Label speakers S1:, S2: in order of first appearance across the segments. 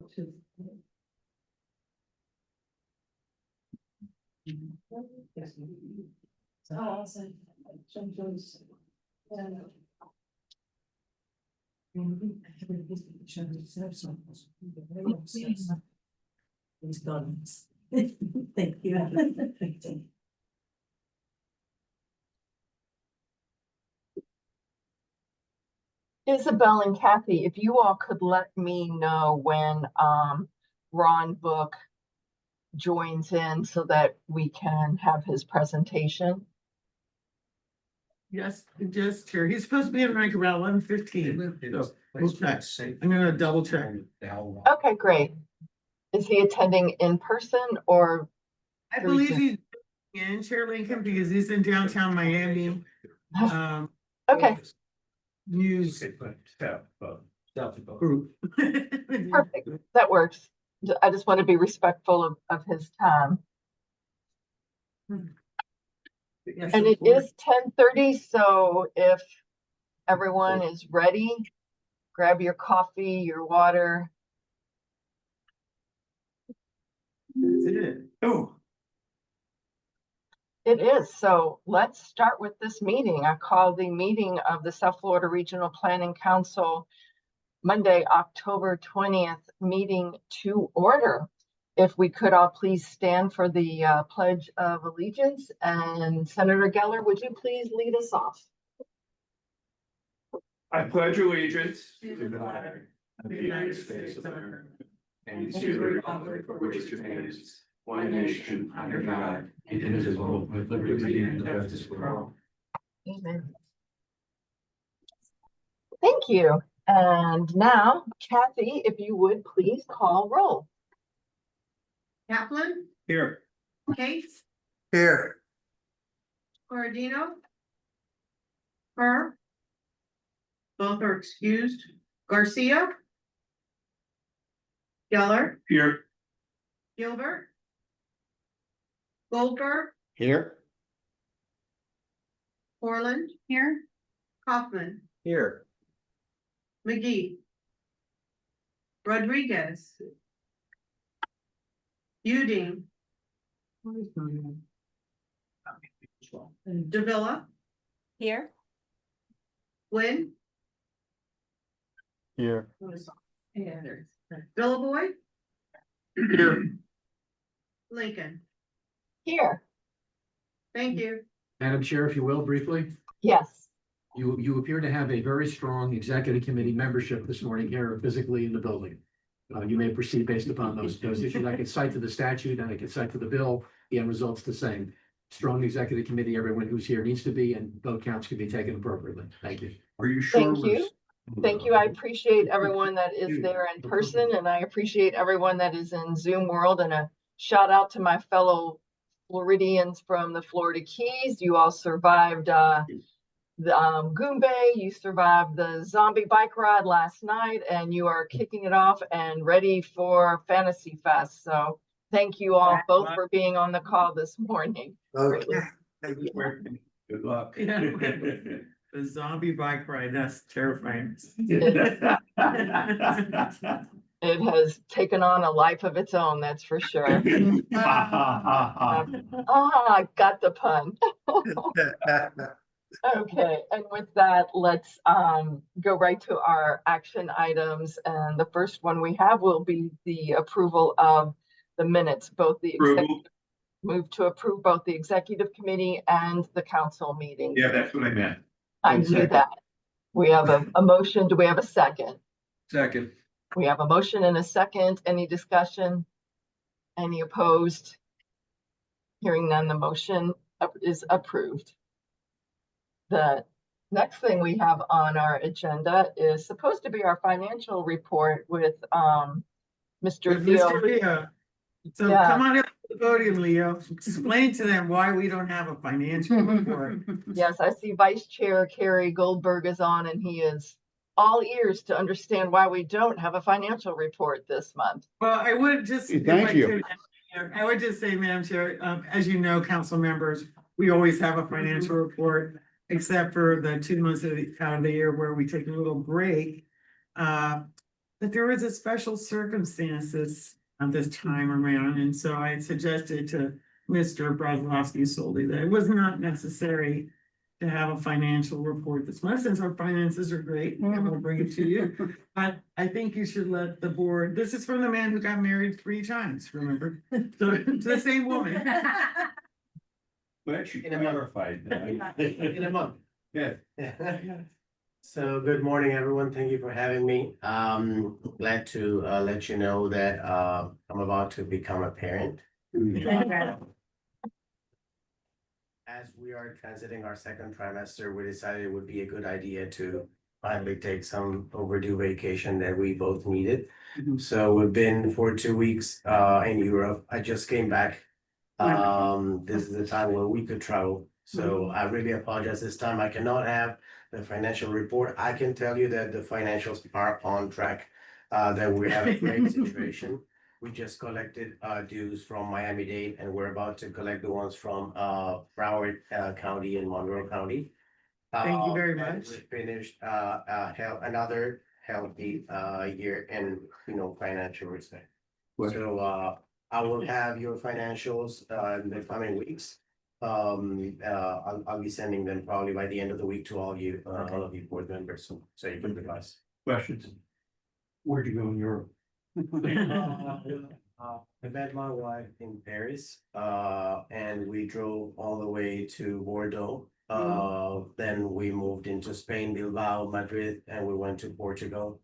S1: Thank you.
S2: Isabel and Kathy, if you all could let me know when Ron Book joins in so that we can have his presentation.
S1: Yes, just here. He's supposed to be in rank around 11:15. So we'll check. I'm gonna double check.
S2: Okay, great. Is he attending in person or?
S1: I believe he's in Chair Lincoln because he's in downtown Miami.
S2: Okay,
S1: News group.
S2: perfect. That works. I just want to be respectful of his time.
S1: Yes,
S2: And it is 10:30, so if everyone is ready, grab your coffee, your water.
S1: Is it? Oh.
S2: It is. So let's start with this meeting. I call the meeting of the South Florida Regional Planning Council Monday, October 20th meeting to order. If we could all please stand for the Pledge of Allegiance, and Senator Geller, would you please lead us off?
S3: I pledge allegiance to the flag of the United States of America and to the republic for which it stands, one nation under God, indivisible, with liberty and justice for all.
S2: Amen. Thank you. And now, Kathy, if you would please call roll.
S4: Kaplan,
S3: Here.
S4: Cates,
S3: Here.
S4: Corradino, Burr. Both are excused. Garcia, Geller,
S3: Here.
S4: Gilbert, Goldberg,
S3: Here.
S4: Portland, here, Kaufman,
S3: Here.
S4: McGee, Rodriguez, Udine, Davila,
S5: Here.
S4: Wynn,
S3: Here.
S4: Villaboy,
S3: Here.
S4: Lincoln.
S2: Here.
S4: Thank you.
S6: Madam Chair, if you will, briefly,
S2: Yes.
S6: you appear to have a very strong executive committee membership this morning here physically in the building. You may proceed based upon those issues. I can cite to the statute and I can cite to the bill, the end result's the same. Strong executive committee, everyone who's here needs to be, and vote counts can be taken appropriately. Thank you.
S3: Are you sure?
S2: Thank you. Thank you. I appreciate everyone that is there in person, and I appreciate everyone that is in Zoom world, and a shout out to my fellow Floridians from the Florida Keys. You all survived the Goombay, you survived the zombie bike ride last night, and you are kicking it off and ready for Fantasy Fest. So thank you all both for being on the call this morning.
S3: Okay. Good luck.
S1: The zombie bike ride, that's terrifying.
S2: It has taken on a life of its own, that's for sure. I got the pun. Okay, and with that, let's go right to our action items. And the first one we have will be the approval of the minutes, both the executive, move to approve both the executive committee and the council meeting.
S3: Yeah, that's what I meant.
S2: I knew that. We have a motion. Do we have a second?
S3: Second.
S2: We have a motion and a second. Any discussion? Any opposed? Hearing none, the motion is approved. The next thing we have on our agenda is supposed to be our financial report with Mr. Theo.
S1: Mr. Leo. So
S2: Yeah.
S1: come on up to the podium, Leo. Explain to them why we don't have a financial report.
S2: Yes, I see Vice Chair Kerry Goldberg is on, and he is all ears to understand why we don't have a financial report this month.
S1: Well, I would just.
S3: Thank you.
S1: I would just say, Madam Chair, as you know, council members, we always have a financial report, except for the 2 months out of the year where we take a little break. that there was a special circumstances at this time around, and so I suggested to Mr. Brodlowski solely that it was not necessary to have a financial report this month, since our finances are great, and we'll bring it to you. But I think you should let the board, this is from the man who got married 3 times, remember? So it's the same woman.
S3: Well, actually
S5: In a month.
S3: clarified that.
S5: In a month.
S3: Yeah.
S5: So good morning, everyone. Thank you for having me. Glad to let you know that I'm about to become a parent. As we are transiting our second trimester, we decided it would be a good idea to finally take some overdue vacation that we both needed.
S1: Mhm.
S5: So we've been for 2 weeks in Europe. I just came back. This is the time where we could travel. So I really apologize. This time I cannot have the financial report. I can tell you that the financials are on track. That we have a great situation. We just collected dues from Miami-Dade, and we're about to collect the ones from Broward County and Monroe County.
S1: Thank you very
S5: And
S1: much.
S5: we finished another healthy year in, financial respect. So I will have your financials in the coming weeks. I'll be sending them probably by the end of the week to all of you board members, so you can revise.
S3: Questions? Where'd you go in Europe?
S5: I met my wife in Paris, and we drove all the way to Bordeaux. Then we moved into Spain, Bilbao, Madrid, and we went to Portugal.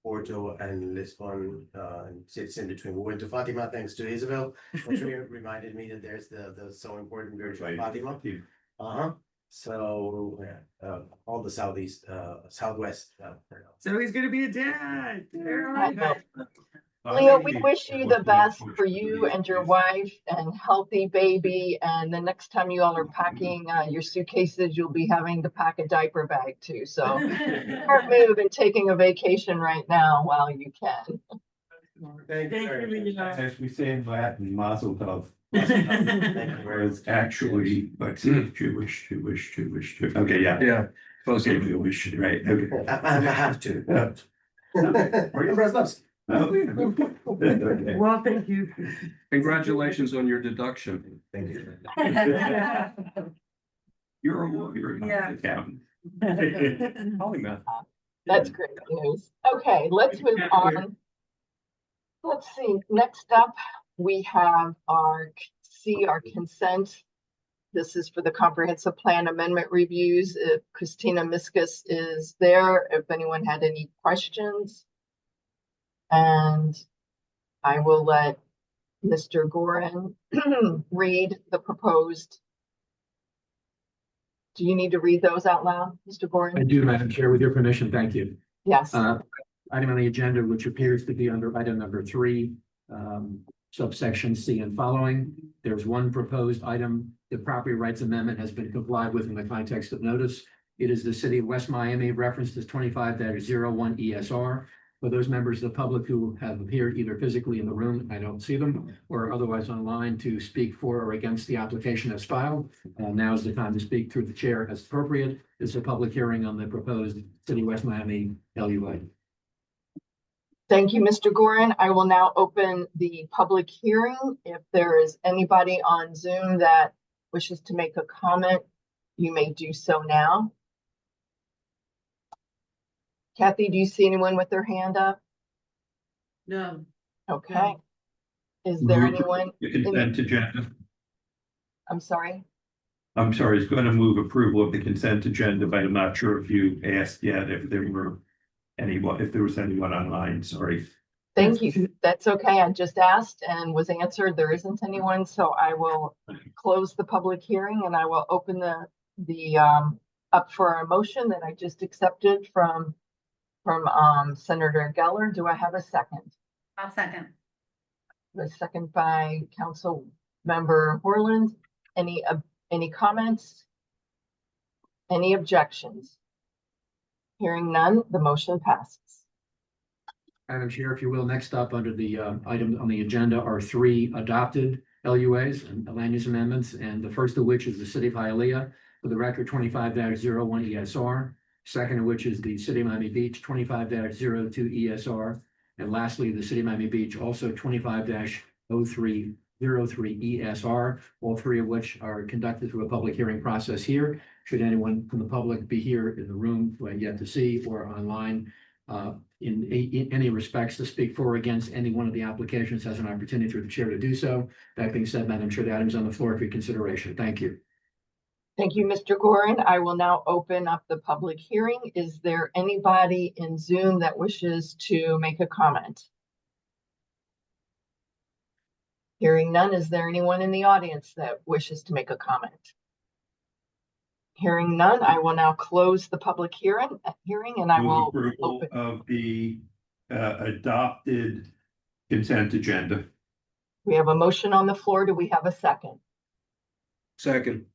S5: Porto and Lisbon, sits in between. We went to Fatima thanks to Isabel, which reminded me that there's the so important Virgin Fatima. Uh-huh. So, all the southwest.
S1: So he's gonna be a dad.
S2: I know. Leo, we wish you the best for you and your wife and healthy baby. And the next time you all are packing your suitcases, you'll be having to pack a diaper bag too. So smart move in taking a vacation right now while you can.
S5: Thank you very much.
S3: As we say in Latin, mazel tov.
S5: Thank you very
S3: Whereas
S5: much.
S3: actually, like Jewish. Okay, yeah. Yeah. Okay, Jewish, right, okay.
S5: I have to.
S3: Yeah.
S5: Or your breast
S3: Oh, yeah. Okay.
S1: Well, thank you.
S7: Congratulations on your deduction.
S5: Thank you.
S3: You're a lawyer, not
S1: Yeah.
S3: an accountant.
S7: Polymath.
S2: That's great news. Okay, let's move on. Let's see, next up, we have our consent. This is for the comprehensive plan amendment reviews. If Christina Miskus is there, if anyone had any questions. And I will let Mr. Gorin read the proposed. Do you need to read those out loud, Mr.
S6: I
S2: Gorin?
S6: do, Madam Chair, with your permission, thank you.
S2: Yes.
S6: Item on the agenda, which appears to be under item number 3, subsection C and following. There's one proposed item. The property rights amendment has been complied with in the context of notice. It is the city of West Miami, referenced as 25-01 ESR. For those members of the public who have appeared either physically in the room, I don't see them, or otherwise online to speak for or against the application as filed. Now is the time to speak through the chair as appropriate. This is a public hearing on the proposed City of West Miami LUA.
S2: Thank you, Mr. Gorin. I will now open the public hearing. If there is anybody on Zoom that wishes to make a comment, you may do so now. Kathy, do you see anyone with their hand up?
S4: No.
S2: Okay. Is there
S3: Move
S2: anyone?
S3: The consent agenda.
S2: I'm sorry.
S3: I'm sorry, it's going to move approval of the consent agenda, but I'm not sure if you asked yet if there was anyone online, sorry.
S2: Thank you. That's okay. I just asked and was answered. There isn't anyone, so I will close the public hearing and I will open the up for a motion that I just accepted from Senator Geller. Do I have a second?
S4: I'll second.
S2: A second by Council Member Horland. Any comments? Any objections? Hearing none, the motion passes.
S6: Madam Chair, if you will, next up under the item on the agenda are 3 adopted LUAs and land use amendments, and the first of which is the City of Hialeah, for the record 25-01 ESR. second of which is the City of Miami Beach 25-02 ESR. And lastly, the City of Miami Beach also 25-0303 ESR, all three of which are conducted through a public hearing process here. Should anyone from the public be here in the room who I yet to see or online in any respects to speak for or against any one of the applications, has an opportunity through the chair to do so. That being said, Madam Chair, the item's on the floor for your consideration. Thank you.
S2: Thank you, Mr. Gorin. I will now open up the public hearing. Is there anybody in Zoom that wishes to make a comment? Hearing none, is there anyone in the audience that wishes to make a comment? Hearing none, I will now close the public hearing and I
S3: Move
S2: will
S3: approval
S2: open.
S3: of the adopted consent agenda.
S2: We have a motion on the floor. Do we have a second?
S7: Second.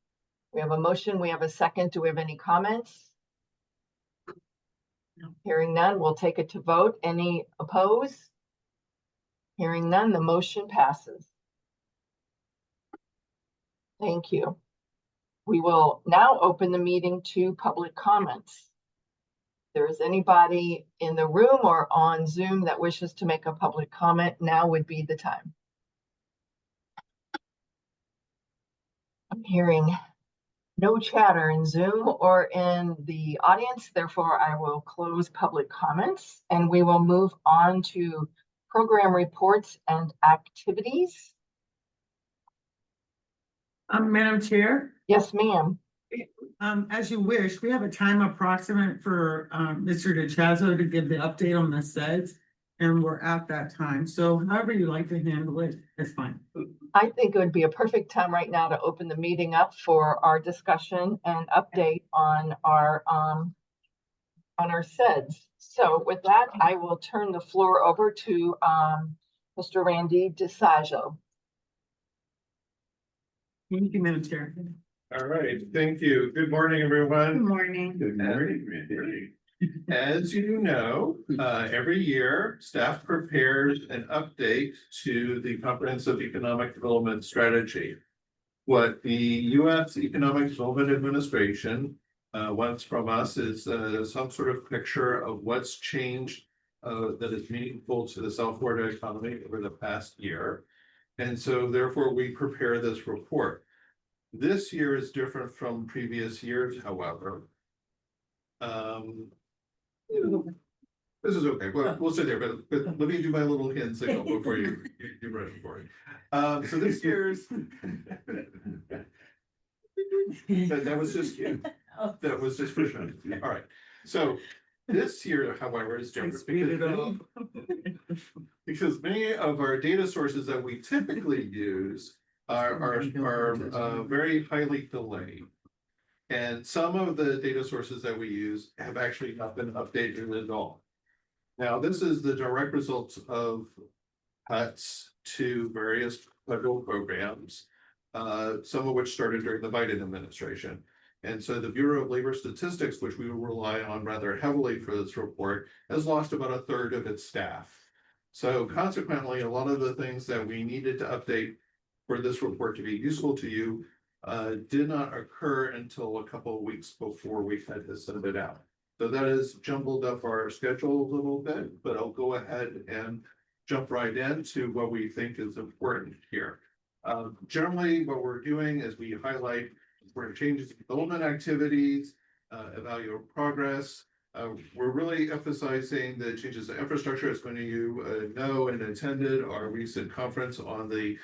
S2: We have a motion. We have a second. Do we have any comments?
S1: No.
S2: Hearing none, we'll take it to vote. Any opposed? Hearing none, the motion passes. Thank you. We will now open the meeting to public comments. If there is anybody in the room or on Zoom that wishes to make a public comment, now would be the time. I'm hearing no chatter in Zoom or in the audience, therefore I will close public comments and we will move on to program reports and activities.
S1: Madam Chair,
S2: Yes, ma'am.
S1: as you wish, we have a time approximate for Mr. DeChazo to give the update on the SEDS. And we're at that time. So however you like to handle it, it's fine.
S2: I think it would be a perfect time right now to open the meeting up for our discussion and update on our SEDS. So with that, I will turn the floor over to Mr. Randy DeSaggio.
S1: Thank you, Madam Chair.
S8: All right, thank you. Good morning,
S1: Good
S8: everyone.
S1: morning.
S3: Good morning, Randy.
S8: As you know, every year, staff prepares an update to the Comprehensive Economic Development Strategy. What the U.S. Economic Development Administration wants from us is some sort of picture of what's changed that is meaningful to the South Florida economy over the past year. And so therefore, we prepare this report. This year is different from previous years, however. This is okay, we'll sit there, but let me do my little hand signal before you run for it. So this year's. That was just cute. That was just for fun. All right, so this year, however, is different because many of our data sources that we typically use are very highly delayed. And some of the data sources that we use have actually not been updated at all. Now, this is the direct result of cuts to various federal programs, some of which started during the Biden administration. And so the Bureau of Labor Statistics, which we rely on rather heavily for this report, has lost about a third of its staff. So consequently, a lot of the things that we needed to update for this report to be useful to you did not occur until a couple of weeks before we had to send it out. So that has jumbled up our schedule a little bit, but I'll go ahead and jump right into what we think is important here. Generally, what we're doing is we highlight where changes in development activities, evaluate progress. We're really emphasizing the changes to infrastructure. As many of you know and attended our recent conference on the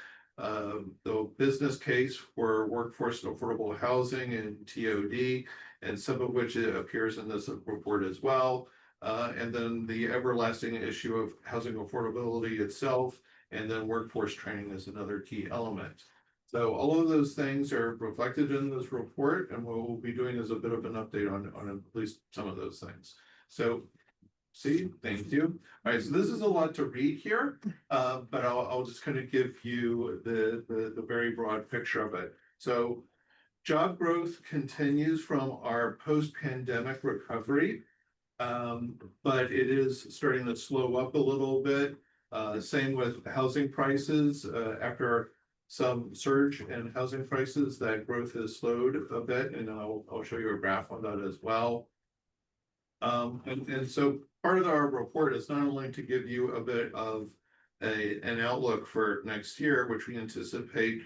S8: business case for workforce and affordable housing and TOD, and some of which appears in this report as well. And then the everlasting issue of housing affordability itself, and then workforce training is another key element. So all of those things are reflected in this report, and what we'll be doing is a bit of an update on at least some of those things. So thank you. All right, so this is a lot to read here, but I'll just kind of give you the very broad picture of it. So job growth continues from our post-pandemic recovery, but it is starting to slow up a little bit. Same with housing prices. After some surge in housing prices, that growth has slowed a bit, and I'll show you a graph on that as well. And so part of our report is not only to give you a bit of an outlook for next year, which we anticipate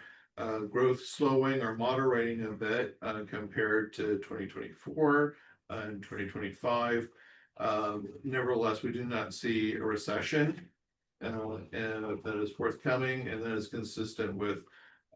S8: growth slowing or moderating a bit compared to 2024 and 2025. Nevertheless, we do not see a recession and that is forthcoming and that is consistent with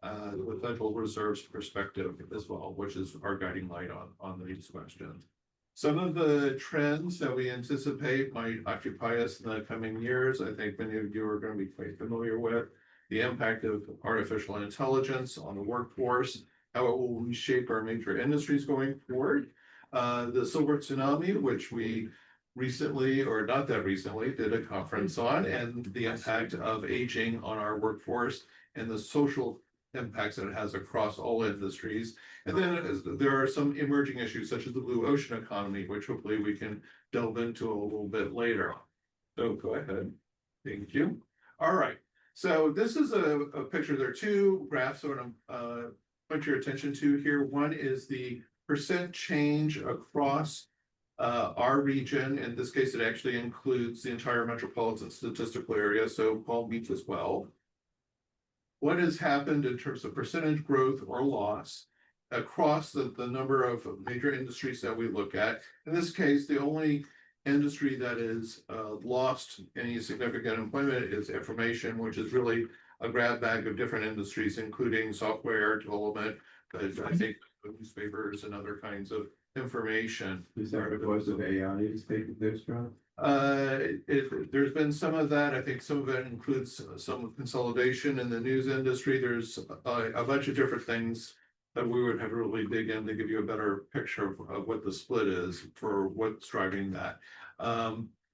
S8: the Federal Reserve's perspective as well, which is our guiding light on these questions. Some of the trends that we anticipate might occupy us in the coming years, I think many of you are going to be quite familiar with the impact of artificial intelligence on the workforce, how it will reshape our major industries going forward. The silver tsunami, which we recently, or not that recently, did a conference on, and the impact of aging on our workforce and the social impacts that it has across all industries. And then there are some emerging issues such as the blue ocean economy, which hopefully we can delve into a little bit later. So go ahead. Thank you. All right. So this is a picture. There are two graphs I want to point your attention to here. One is the percent change across our region. In this case, it actually includes the entire metropolitan statistical area, so Palm Beach as well. What has happened in terms of percentage growth or loss across the number of major industries that we look at. In this case, the only industry that is lost any significant employment is information, which is really a grab bag of different industries, including software development, but I think newspapers and other kinds of information.
S3: Is that because of AI is taking this job?
S8: There's been some of that. I think some of it includes some consolidation in the news industry. There's a bunch of different things that we would have to really dig in to give you a better picture of what the split is for what's driving that.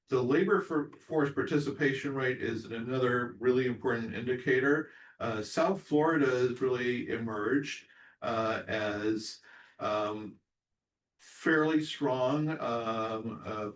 S8: The labor force participation rate is another really important indicator. South Florida has really emerged as fairly strong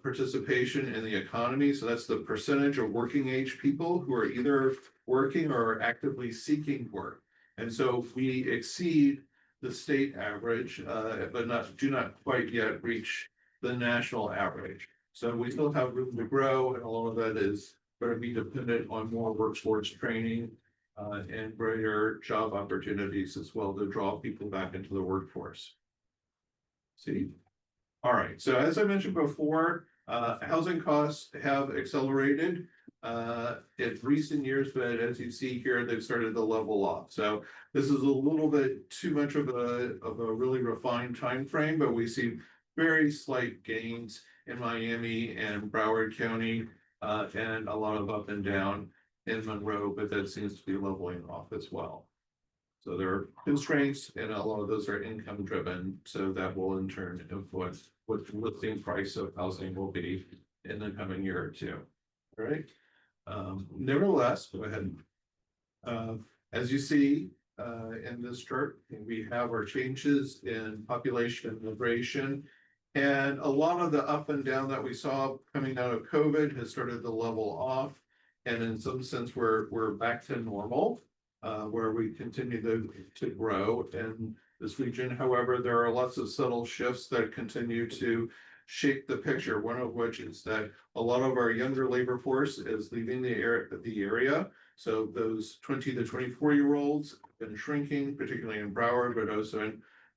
S8: participation in the economy. So that's the percentage of working age people who are either working or actively seeking work. And so we exceed the state average, but do not quite yet reach the national average. So we still have room to grow, and a lot of that is going to be dependent on more workforce training and greater job opportunities as well to draw people back into the workforce. See? All right, so as I mentioned before, housing costs have accelerated in recent years, but as you see here, they've started to level off. So this is a little bit too much of a really refined time frame, but we see very slight gains in Miami and Broward County, and a lot of up and down in Monroe, but that seems to be leveling off as well. So there are constraints, and a lot of those are income driven, so that will in turn influence what the listing price of housing will be in the coming year or two. All right. Nevertheless, go ahead. As you see in this chart, we have our changes in population and migration, and a lot of the up and down that we saw coming out of COVID has started to level off, and in some sense, we're back to normal. Where we continue to grow in this region. However, there are lots of subtle shifts that continue to shape the picture. One of which is that a lot of our younger labor force is leaving the area. So those 20 to 24-year-olds have been shrinking, particularly in Broward, but also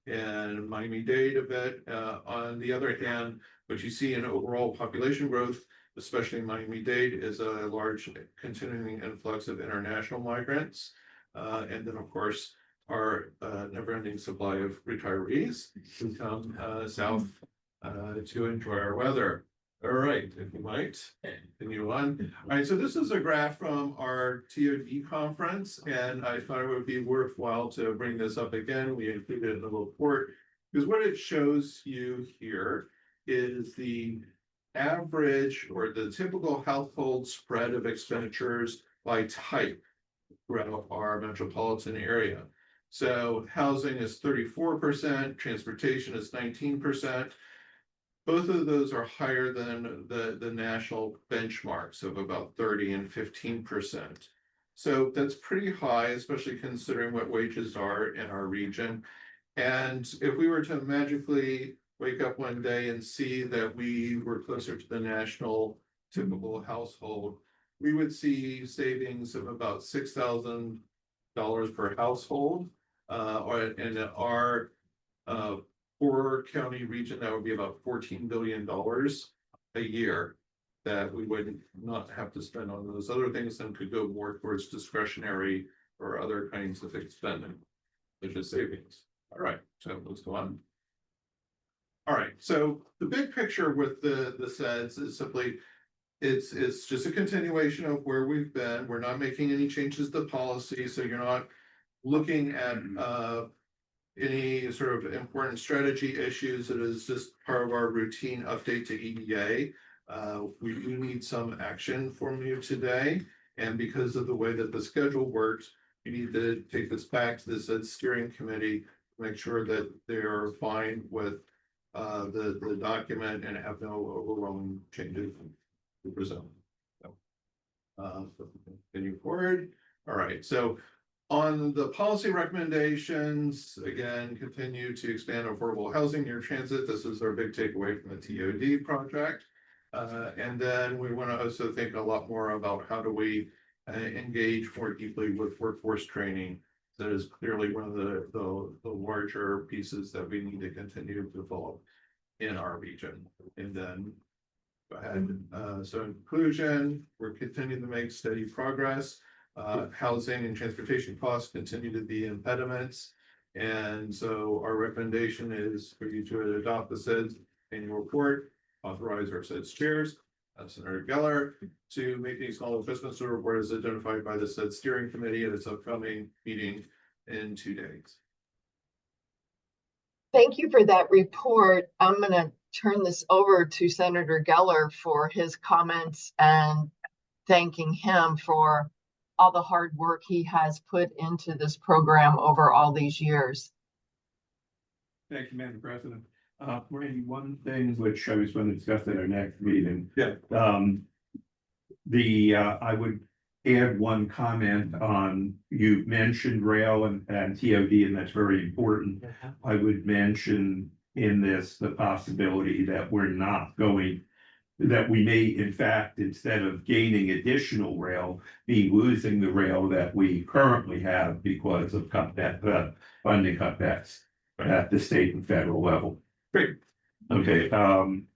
S8: in Miami-Dade a bit. On the other hand, what you see in overall population growth, especially in Miami-Dade, is a large continuing influx of international migrants. And then, of course, our never-ending supply of retirees who come south to enjoy our weather. All right, if you might continue on. All right, so this is a graph from our TOD conference, and I thought it would be worthwhile to bring this up again. We included it in the report because what it shows you here is the average or the typical household spread of expenditures by type throughout our metropolitan area. So housing is 34%, transportation is 19%. Both of those are higher than the national benchmarks of about 30 and 15%. So that's pretty high, especially considering what wages are in our region. And if we were to magically wake up one day and see that we were closer to the national typical household, we would see savings of about $6,000 per household. Or in our Broward County region, that would be about $14 billion a year that we would not have to spend on those other things and could go more towards discretionary or other kinds of expending, such as savings. All right, so let's go on. All right, so the big picture with the SEDS is simply, it's just a continuation of where we've been. We're not making any changes to policy, so you're not looking at any sort of important strategy issues. It is just part of our routine update to EDA. We do need some action from you today, and because of the way that the schedule works, you need to take this back to the SEDS steering committee, make sure that they're fine with the document and have no overwhelming changes to present. So continue forward. All right, so on the policy recommendations, again, continue to expand affordable housing near transit. This is our big takeaway from the TOD project. And then we want to also think a lot more about how do we engage more deeply with workforce training. That is clearly one of the larger pieces that we need to continue to develop in our region. And then go ahead. So inclusion, we're continuing to make steady progress. Housing and transportation costs continue to be impediments. And so our recommendation is for you to adopt the SEDS annual report, authorize our SEDS chairs, Senator Geller, to make these small adjustments to the report as identified by the SEDS steering committee at its upcoming meeting in 2 days.
S2: Thank you for that report. I'm going to turn this over to Senator Geller for his comments and thanking him for all the hard work he has put into this program over all these years.
S9: Thank you, Madam President. Randy, one thing which I was going to discuss at our next meeting.
S8: Yeah.
S9: I would add one comment on, you mentioned rail and TOD, and that's very important. I would mention in this the possibility that we may, in fact, instead of gaining additional rail, be losing the rail that we currently have because of funding cutbacks at the state and federal level.
S8: Great.
S9: Okay,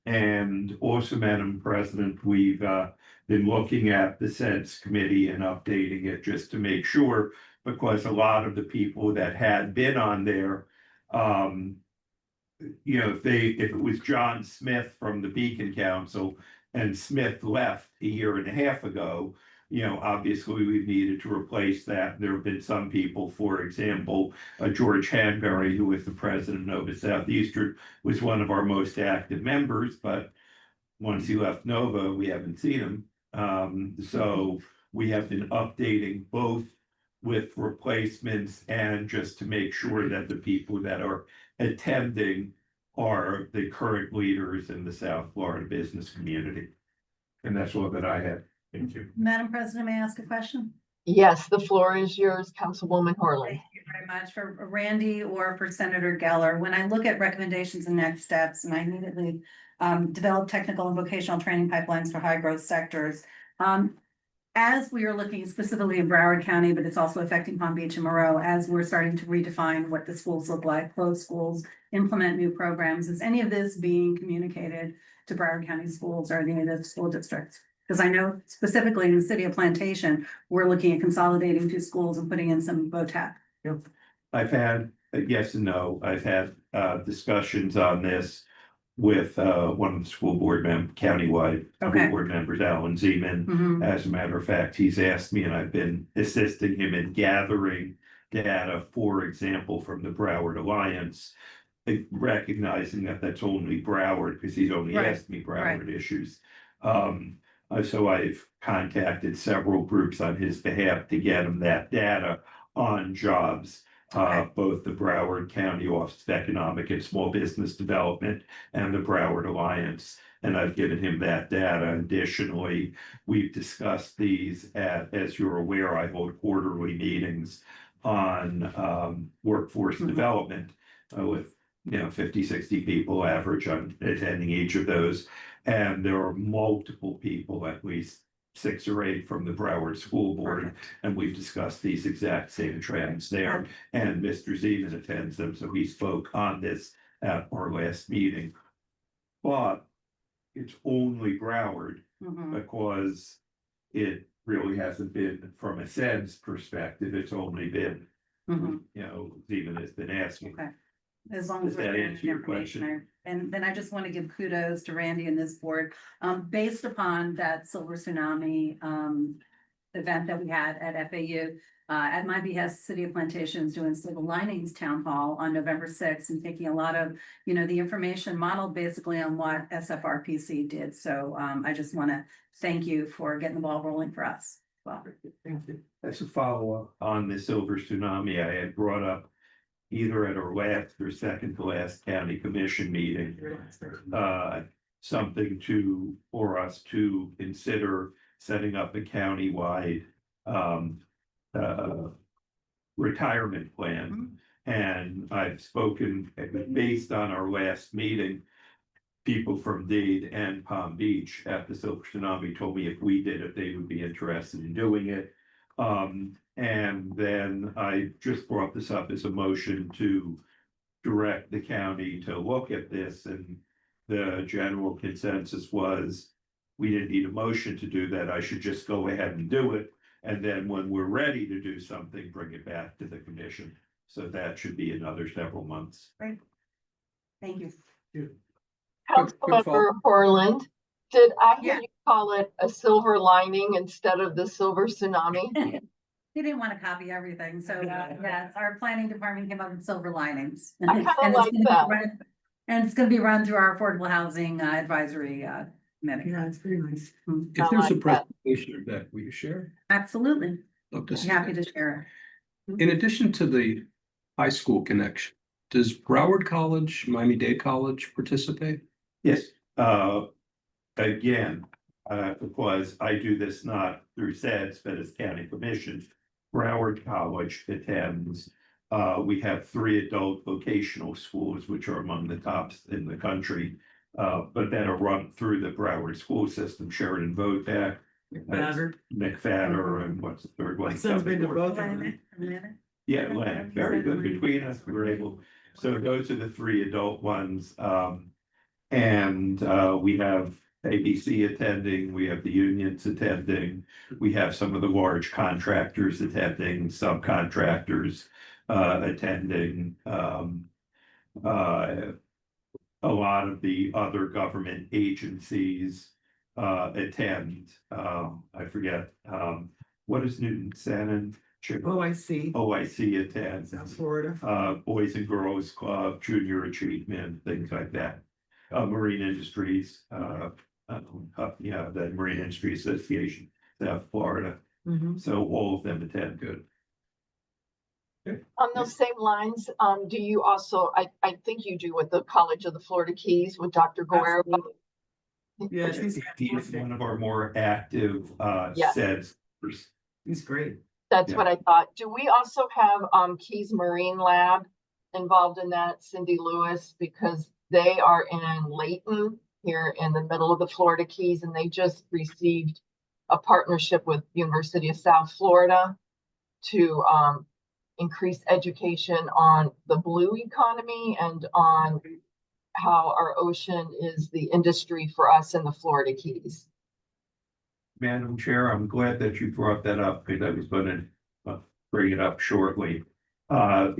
S9: and also, Madam President, we've been looking at the SEDS committee and updating it just to make sure, because a lot of the people that had been on there, if it was John Smith from the Beacon Council and Smith left a year and a half ago, obviously we needed to replace that. There have been some people, for example, George Hanbury, who was the president of Nova Southeastern, was one of our most active members, but once he left Nova, we haven't seen him. So we have been updating both with replacements and just to make sure that the people that are attending are the current leaders in the South Florida business community. And that's all that I had. Thank you.
S4: Madam President, may I ask a question?
S2: Yes, the floor is yours, Councilwoman Horley.
S4: Thank you very much. For Randy or for Senator Geller, when I look at recommendations and next steps, and I immediately develop technical and vocational training pipelines for high growth sectors. As we are looking specifically in Broward County, but it's also affecting Palm Beach and Monroe, as we're starting to redefine what the schools look like, close schools, implement new programs, is any of this being communicated to Broward County schools or any of the school districts? Because I know specifically in the city of Plantation, we're looking at consolidating 2 schools and putting in some VOTAC.
S9: I've had yes and no. I've had discussions on this with one of the school board countywide school board members, Alan Zeman. As a matter of fact, he's asked me, and I've been assisting him in gathering data, for example, from the Broward Alliance, recognizing that that's only Broward, because he's only asked me Broward issues. So I've contacted several groups on his behalf to get him that data on jobs. Both the Broward County Office of Economic and Small Business Development and the Broward Alliance. And I've given him that data. Additionally, we've discussed these as you're aware, I hold quarterly meetings on workforce development with 50, 60 people average on attending each of those. And there are multiple people, at least 6 or 8 from the Broward School Board. And we've discussed these exact same trends there. And Mr. Zeman attends them, so he spoke on this at our last meeting. But it's only Broward because it really hasn't been, from a SEDS perspective, it's only been, Zeman has been asking.
S4: Okay. As long as
S9: Does
S4: we're
S9: that
S4: getting
S9: answer your
S4: information,
S9: question?
S4: and then I just want to give kudos to Randy and this board, based upon that silver tsunami, event that we had at FAU. At my behest, City of Plantations doing Silver Linings Town Hall on November 6th and taking a lot of, the information modeled basically on what SFRPC did. So, I just want to thank you for getting the ball rolling for us. Well,
S1: Thank you.
S9: As a follow-up on the silver tsunami, I had brought up either at our last or second to last county commission meeting, something for us to consider setting up a countywide retirement plan. And I've spoken, based on our last meeting, people from Dade and Palm Beach at the silver tsunami told me if we did it, they would be interested in doing it. And then I just brought this up as a motion to direct the county to look at this, and the general consensus was we didn't need a motion to do that. I should just go ahead and do it. And then when we're ready to do something, bring it back to the commission. So that should be another several months.
S4: thank you.
S2: Councilmember Portland, did I hear
S4: Yeah.
S2: you call it a silver lining instead of the silver tsunami?
S4: He didn't want to copy everything, so, yes, our planning department came up with silver linings.
S2: I kinda
S4: And it's
S2: like
S4: gonna be
S2: that.
S4: run- And it's gonna be run through our affordable housing advisory committee.
S1: Yeah, it's pretty nice.
S7: If there's a
S2: like that.
S7: presentation of that, will you share?
S4: Absolutely,
S7: Love to see
S4: happy
S7: that.
S4: to share
S7: In addition to the high school connection, does Broward College, Miami-Dade College participate?
S9: Yes, again, because I do this not through SEDS, but as county commission. Broward College attends, we have 3 adult vocational schools, which are among the tops in the country. But that are run through the Broward school system, Sheridan Votek, McFadder, and what's the third one?
S1: Sounds been to both of
S4: it.
S1: them.
S9: Yeah, Atlantic, very good. Between us, we were able, so those are the 3 adult ones. And we have ABC attending, we have the unions attending, we have some of the large contractors attending, subcontractors attending. A lot of the other government agencies attend. I forget, what is Newton Sannon?
S1: OIC,
S9: OIC attends.
S1: South Florida.
S9: Boys and Girls Club, Junior Achievement, things like that. Marine Industries, the Marine Industry Association, South Florida. So all of them attend. Good.
S2: On those same lines, do you also, I think you do with the College of the Florida Keys with Dr. Guerrero?
S1: Yes,
S9: He is one of our more active
S2: Yes.
S9: SEDS.
S1: he's great.
S2: That's
S9: Yeah.
S2: what I thought. Do we also have Keys Marine Lab involved in that, Cindy Lewis? Because they are in Layton here in the middle of the Florida Keys, and they just received a partnership with University of South Florida to increase education on the blue economy and on how our ocean is the industry for us in the Florida Keys.
S9: Madam Chair, I'm glad that you brought that up because I was going to bring it up shortly. I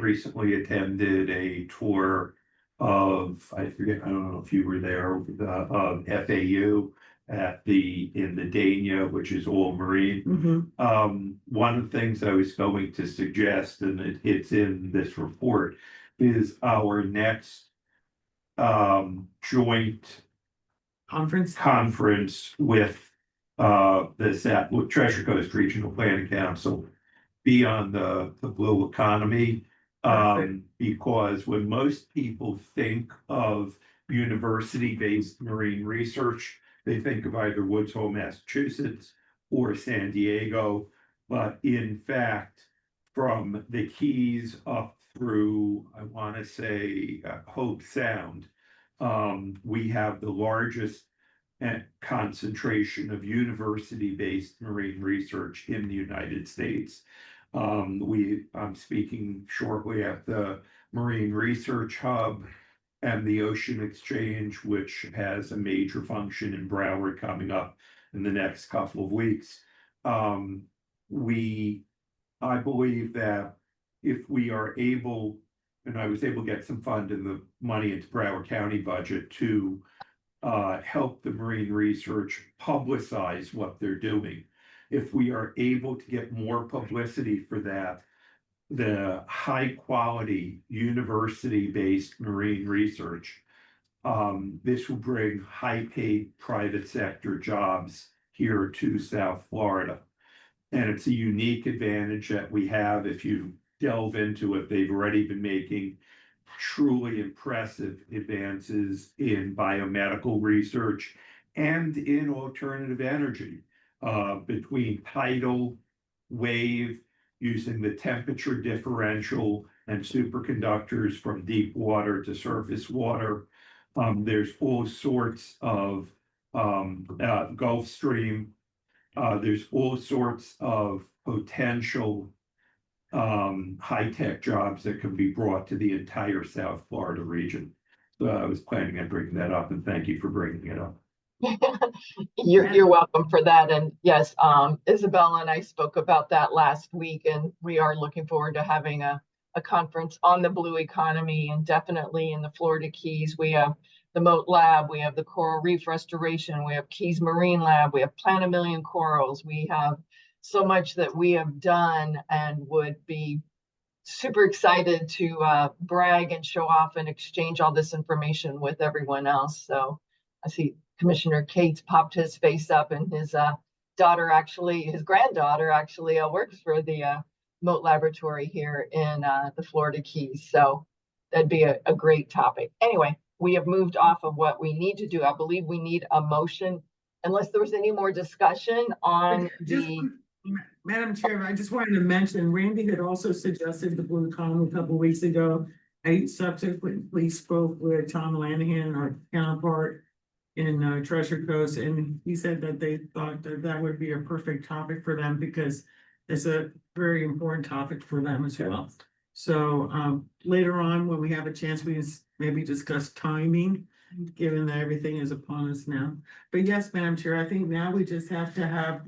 S9: recently attended a tour of, I forget, I don't know if you were there, of FAU in the Dania, which is all marine. One of the things I was going to suggest, and it's in this report, is our next joint conference with the Treasure Coast Regional Planning Council be on the blue economy. Because when most people think of university-based marine research, they think of either Woods Hole, Massachusetts or San Diego. But in fact, from the Keys up through, I want to say, Hope Sound. We have the largest concentration of university-based marine research in the United States. I'm speaking shortly at the Marine Research Hub and the Ocean Exchange, which has a major function in Broward coming up in the next couple of weeks. I believe that if we are able, and I was able to get some money into Broward County budget to help the marine research publicize what they're doing. If we are able to get more publicity for that, the high quality university-based marine research, this will bring high paid private sector jobs here to South Florida. And it's a unique advantage that we have. If you delve into it, they've already been making truly impressive advances in biomedical research and in alternative energy, between tidal wave, using the temperature differential and superconductors from deep water to surface water. There's all sorts of Gulf Stream. There's all sorts of potential high-tech jobs that can be brought to the entire South Florida region. So I was planning on bringing that up, and thank you for bringing it up.
S2: You're welcome for that. And yes, Isabella and I spoke about that last week, and we are looking forward to having a conference on the blue economy, and definitely in the Florida Keys. We have the Moat Lab, we have the Coral Reef Restoration, we have Keys Marine Lab, we have Plant a Million Corals. We have so much that we have done and would be super excited to brag and show off and exchange all this information with everyone else. So I see Commissioner Cates popped his face up, and his granddaughter actually works for the Moat Laboratory here in the Florida Keys. So that'd be a great topic. Anyway, we have moved off of what we need to do. I believe we need a motion, unless there was any more discussion on
S1: Madam Chair, I just wanted to mention, Randy had also suggested the blue economy a couple of weeks ago. I subsequently spoke with Tom Lanahan, our counterpart in Treasure Coast, and he said that they thought that would be a perfect topic for them because it's a very important topic for them as well. So later on, when we have a chance, we maybe discuss timing, given that everything is upon us now. But yes, Madam Chair, I think now we just have to have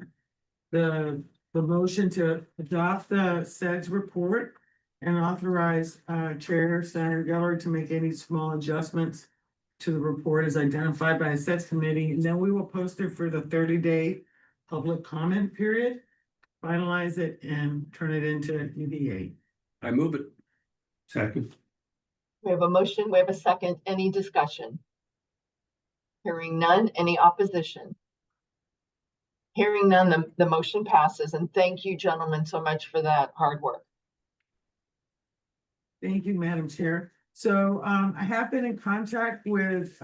S1: the motion to adopt the SEDS report and authorize Chair Senator Geller to make any small adjustments to the report as identified by the SEDS committee. And then we will post it for the 30-day public comment period, finalize it, and turn it into EDA.
S7: I move it.
S9: Second.
S2: We have a motion, we have a second. Any discussion? Hearing none. Any opposition? Hearing none, the motion passes. And thank you, gentlemen, so much for that hard work.
S1: Thank you, Madam Chair. So I have been in contact with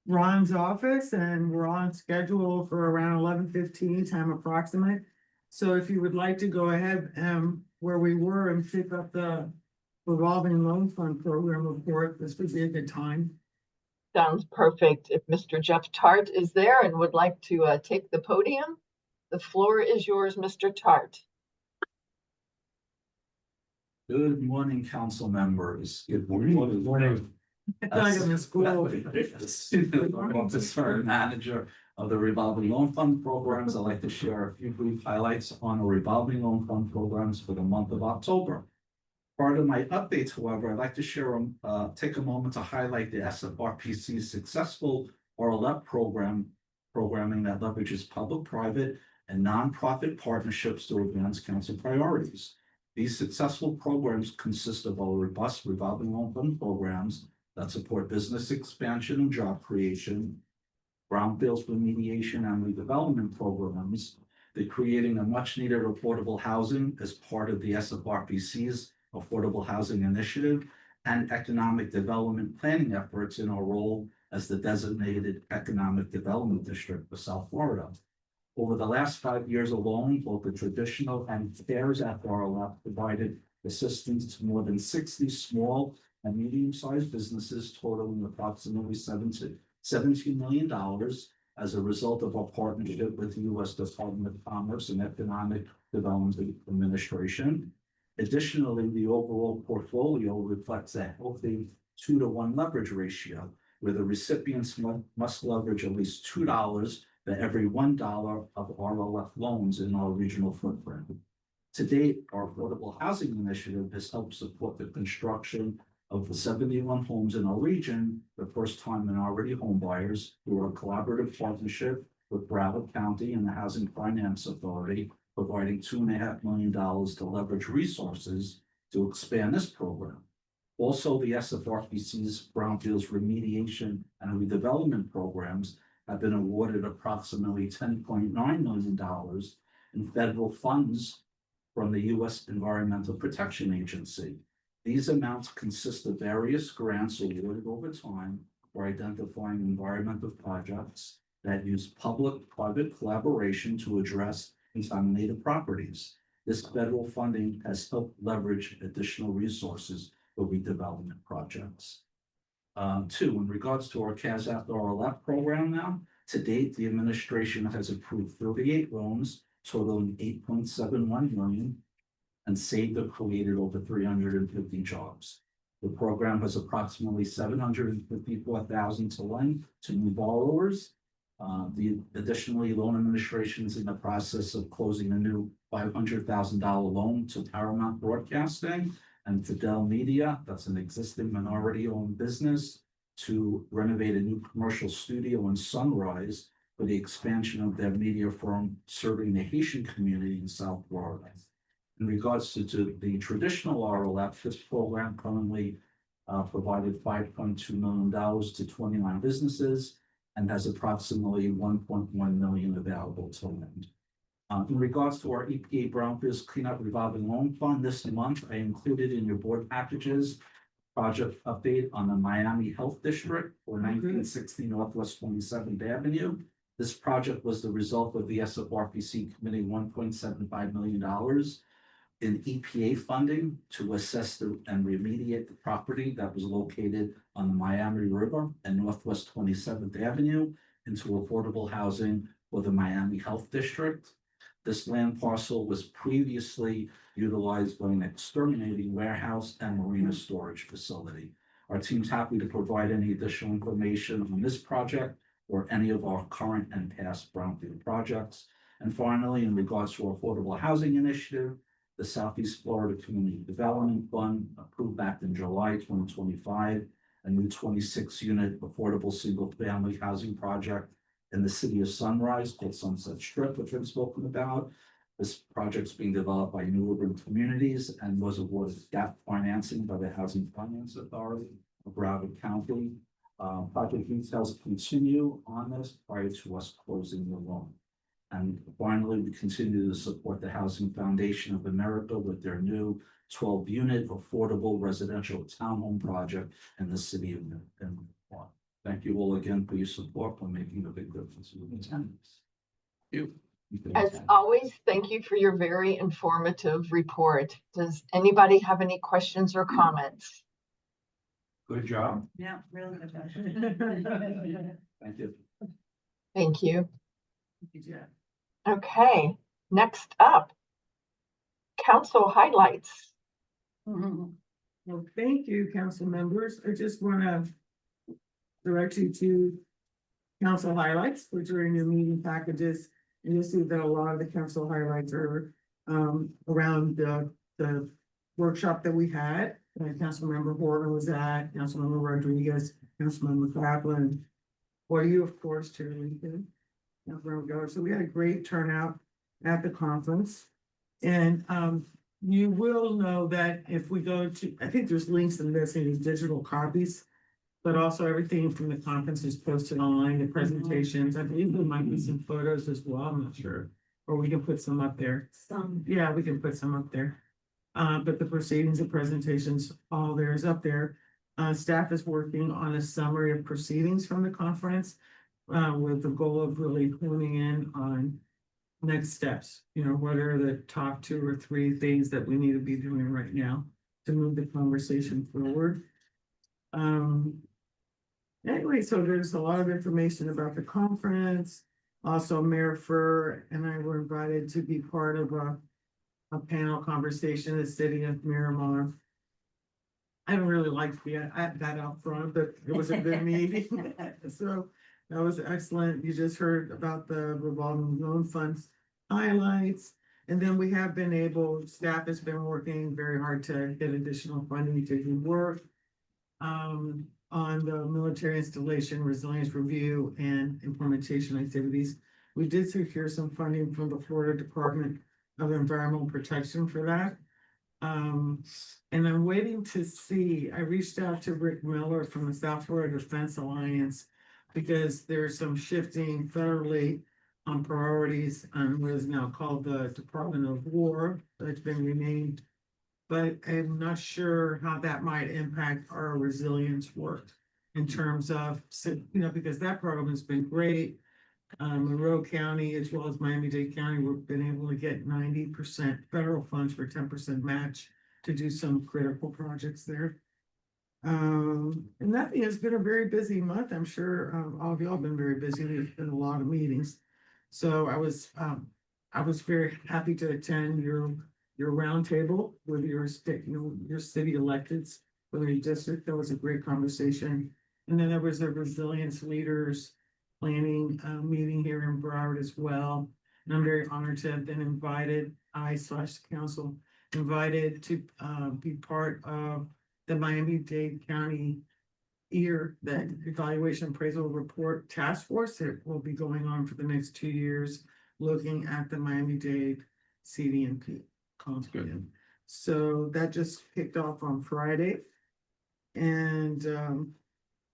S1: Ron's office, and we're on schedule for around 11:15 time approximate. So if you would like to go ahead where we were and pick up the revolving loan fund program report, this would be a good time.
S2: Sounds perfect. If Mr. Jeff Tart is there and would like to take the podium, the floor is yours, Mr. Tart.
S10: Good morning, council members. Good morning.
S1: I feel like I'm in school.
S10: Officer manager of the revolving loan fund programs. I'd like to share a few brief highlights on the revolving loan fund programs for the month of October. Part of my updates, however, I'd like to share take a moment to highlight the SFRPC's successful RLF programming that leverages public-private and nonprofit partnerships to advance council priorities. These successful programs consist of our robust revolving loan fund programs that support business expansion and job creation, brownfields remediation and redevelopment programs, the creating a much-needed affordable housing as part of the SFRPC's Affordable Housing Initiative, and economic development planning efforts in our role as the designated economic development district for South Florida. Over the last 5 years alone, both the traditional and CARES Act RLF provided assistance to more than 60 small and medium-sized businesses totaling approximately $17 million as a result of our partnership with the U.S. Department of Commerce and Economic Development Administration. Additionally, the overall portfolio reflects a healthy 2-to-1 leverage ratio, where the recipients must leverage at least $2 for every $1 of RLF loans in our regional footprint. To date, our affordable housing initiative has helped support the construction of the 71 homes in our region, the first-time minority home buyers, through a collaborative partnership with Broward County and the Housing Finance Authority, providing $2.5 million to leverage resources to expand this program. Also, the SFRPC's Brownfields remediation and redevelopment programs have been awarded approximately $10.9 million in federal funds from the U.S. Environmental Protection Agency. These amounts consist of various grants awarded over time for identifying environmental projects that use public-private collaboration to address contaminated properties. This federal funding has helped leverage additional resources for redevelopment projects. Two, in regards to our CARES Act RLF program now, to date, the administration has approved 38 loans totaling $8.71 million and saved or created over 350 jobs. The program has approximately $754,000 to lend to new borrowers. Additionally, loan administration is in the process of closing a new $500,000 loan to Paramount Broadcasting and to Dell Media, that's an existing minority-owned business, to renovate a new commercial studio in Sunrise for the expansion of their media firm serving the Haitian community in South Florida. In regards to the traditional RLF, this program currently provided $5.2 million to 29 businesses and has approximately $1.1 million available to lend. In regards to our EPA Brownfields Cleanup Revolving Loan Fund, this month I included in your board packages project update on the Miami Health District for 1960 Northwest 27th Avenue. This project was the result of the SFRPC committing $1.75 million in EPA funding to assess and remediate the property that was located on the Miami River and Northwest 27th Avenue into affordable housing for the Miami Health District. This land parcel was previously utilized by an exterminating warehouse and marina storage facility. Our team's happy to provide any additional information on this project or any of our current and past brownfield projects. And finally, in regards to our affordable housing initiative, the Southeast Florida Community Development Fund approved back in July 2025 a new 26-unit affordable single-family housing project in the city of Sunrise called Sunset Strip, which I've spoken about. This project's being developed by New Urban Communities and was awarded gap financing by the Housing Finance Authority of Broward County. Project details continue on this prior to us closing the loan. And finally, we continue to support the Housing Foundation of America with their new 12-unit affordable residential townhome project in the city of Miami. Thank you all again for your support for making a big difference in attendance.
S7: You.
S2: As always, thank you for your very informative report. Does anybody have any questions or comments?
S9: Good job.
S4: Yeah, really good job.
S10: Thank you.
S2: Thank you.
S1: Yeah.
S2: Okay, next up, council highlights.
S1: Well, thank you, council members. I just want to direct you to council highlights, which are in your meeting packages. And you'll see that a lot of the council highlights are around the workshop that we had. Councilmember Horton was at, Councilmember Rodriguez, Councilmember Kaplan, or you, of course, Chair Lincoln. So we had a great turnout at the conference. And you will know that if we go to, I think there's links in this, in these digital copies, but also everything from the conference is posted online, the presentations. I believe there might be some photos as well, I'm not sure. Or we can put some up there. Yeah, we can put some up there. But the proceedings and presentations, all there is up there. Staff is working on a summary of proceedings from the conference with the goal of really honing in on next steps, what are the top 2 or 3 things that we need to be doing right now to move the conversation forward. Anyway, so there's a lot of information about the conference. Also, Mayor Furr and I were invited to be part of a panel conversation in the city of Miramar. I don't really like to be at that out front, but it was a good meeting. So that was excellent. You just heard about the revolving loan funds highlights. And then we have been able, staff has been working very hard to get additional funding to do work on the military installation, resilience review, and implementation activities. We did secure some funding from the Florida Department of Environmental Protection for that. And I'm waiting to see, I reached out to Rick Miller from the South Florida Defense Alliance because there's some shifting federally on priorities on what is now called the Department of War, that's been renamed. But I'm not sure how that might impact our resilience work in terms of, because that program has been great. Monroe County as well as Miami-Dade County, we've been able to get 90% federal funds for 10% match to do some critical projects there. And that has been a very busy month. I'm sure all of y'all have been very busy. There's been a lot of meetings. So I was very happy to attend your roundtable with your state, your city electeds for the district. That was a great conversation. And then there was a resilience leaders planning meeting here in Broward as well. And I'm very honored to have been invited, council invited to be part of the Miami-Dade County the evaluation appraisal report task force that will be going on for the next 2 years, looking at the Miami-Dade CDMP comp. So that just kicked off on Friday. And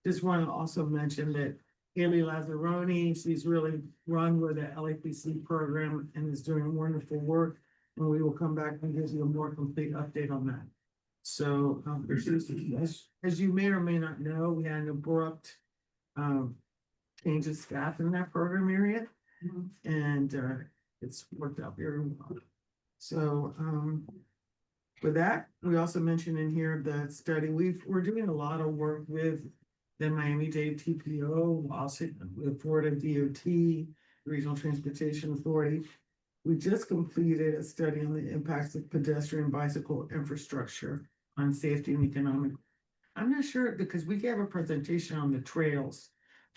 S1: just want to also mention that Haley Lazzaroni, she's really run with the LAPC program and is doing wonderful work. And we will come back and give you a more complete update on that. So, as you may or may not know, we had an abrupt change of staff in that program area. And it's worked out very well. So, with that, we also mentioned in here the study, we're doing a lot of work with the Miami-Dade TPO, also with Florida DOT, Regional Transportation Authority. We just completed a study on the impacts of pedestrian bicycle infrastructure on safety and economic. I'm not sure because we gave a presentation on the trails,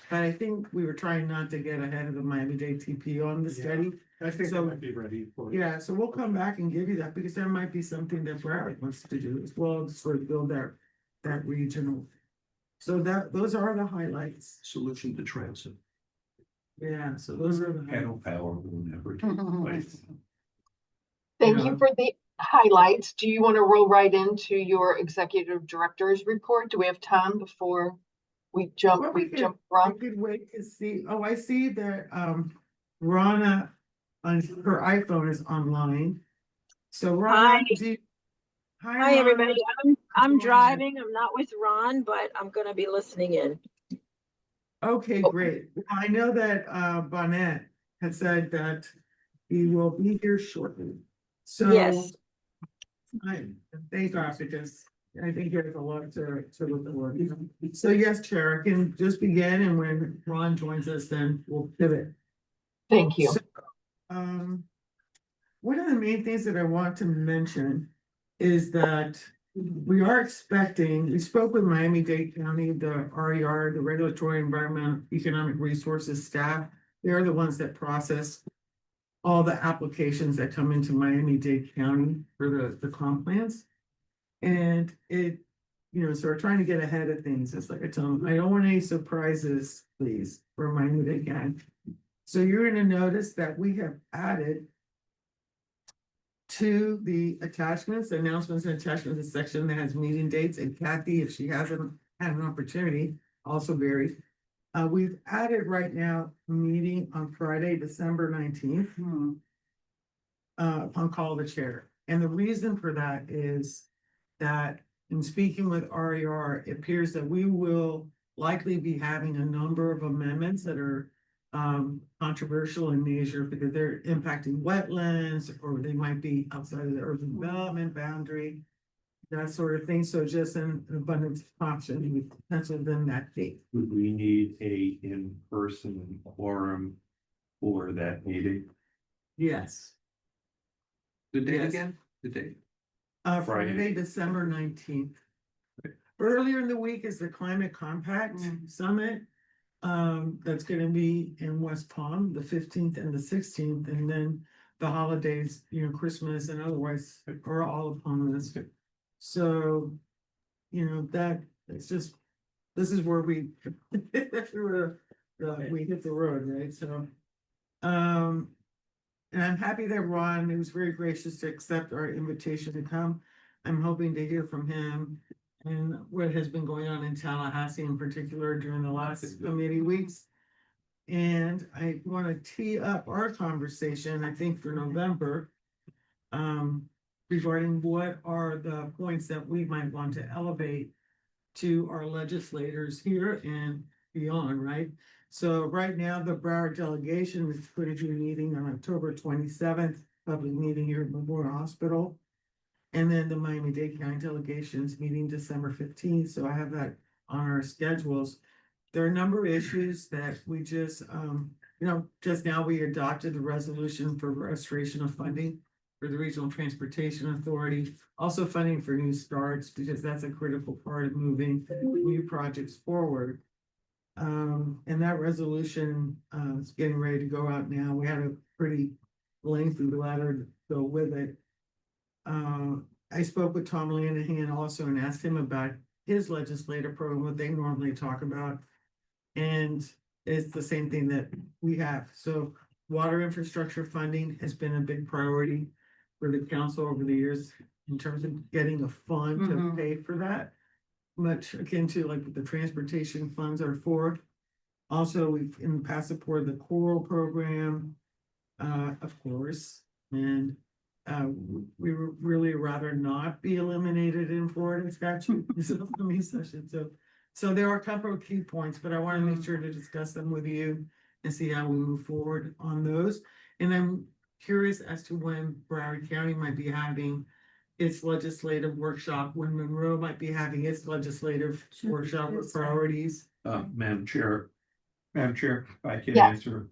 S1: but I think we were trying not to get ahead of the Miami-Dade TPO on the study.
S6: I think
S1: So-
S6: that might be ready for.
S1: Yeah, so we'll come back and give you that because there might be something that Broward wants to do as well, to sort of build that regional. So those are the highlights.
S7: Solution to transit.
S1: Yeah, so those are the
S9: Cattle
S1: highlights.
S9: power will never take place.
S2: Thank
S1: Yeah.
S2: you for the highlights. Do you want to roll right into your executive director's report? Do we have time before we jump?
S1: Well,
S2: We
S1: we
S2: jump
S1: I
S2: around.
S1: could wait to see. Oh, I see that Rana on her iPhone is online. So Rana,
S11: Hi. Hi,
S1: Rana.
S11: everybody. I'm
S1: Go ahead.
S11: driving. I'm not with Ron, but I'm gonna be listening in.
S1: Okay, great. I know that Bonnet had said that he will be here shortly. So
S11: Yes.
S1: I thank God because I think there's a lot to look forward to. So yes, Chair, I can just begin and when Ron joins us, then we'll pivot.
S2: Thank you.
S1: So, one of the main things that I want to mention is that we are expecting, we spoke with Miami-Dade County, the RER, the Regulatory Environmental Economic Resources staff. They're the ones that process all the applications that come into Miami-Dade County for the comp plans. And so we're trying to get ahead of things. It's like I tell them, I don't want any surprises, please, for Miami-Dade County. So you're gonna notice that we have added to the attachments, announcements and attachments, the section that has meeting dates, and Kathy, if she hasn't had an opportunity, also buried. We've added right now a meeting on Friday, December 19th. On call of the chair. And the reason for that is that in speaking with RER, it appears that we will likely be having a number of amendments that are controversial in nature because they're impacting wetlands or they might be outside of the urban development boundary. That sort of thing, so just an abundance of caution, we penciled in that date.
S9: Would we need a in-person quorum for that meeting?
S1: Yes.
S7: The date
S1: Yes.
S7: again? The date.
S1: Friday,
S9: Friday.
S1: December 19th. Earlier in the week is the Climate Compact Summit. That's gonna be in West Palm, the 15th and the 16th, and then the holidays, Christmas and otherwise are all upon us. So, that, it's just, this is where we, that's where we hit the road, right? So, and I'm happy that Ron, he was very gracious to accept our invitation to come. I'm hoping to hear from him and what has been going on in Tallahassee in particular during the last committee weeks. And I want to tee up our conversation, I think for November, regarding what are the points that we might want to elevate to our legislators here and beyond, right? So right now, the Broward delegation is going to be meeting on October 27th, public meeting here at Memorial Hospital. And then the Miami-Dade County delegations meeting December 15th, so I have that on our schedules. There are a number of issues that we just, just now we adopted the resolution for restoration of funding for the Regional Transportation Authority, also funding for new starts, because that's a critical part of moving new projects forward. And that resolution, is getting ready to go out now. We had a pretty lengthy letter to go with it. I spoke with Tom Lanahan also and asked him about his legislative program, what they normally talk about. And it's the same thing that we have. So water infrastructure funding has been a big priority for the council over the years in terms of getting a fund to pay for that. Much akin to like what the transportation funds are for. Also, we've in the past supported the coral program, of course, and we would really rather not be eliminated in Florida statute. So there are a couple of key points, but I want to make sure to discuss them with you and see how we move forward on those. And I'm curious as to when Broward County might be having its legislative workshop, when Monroe might be having its legislative workshop with priorities.
S9: Madam Chair, if I can
S2: Yeah.
S9: answer,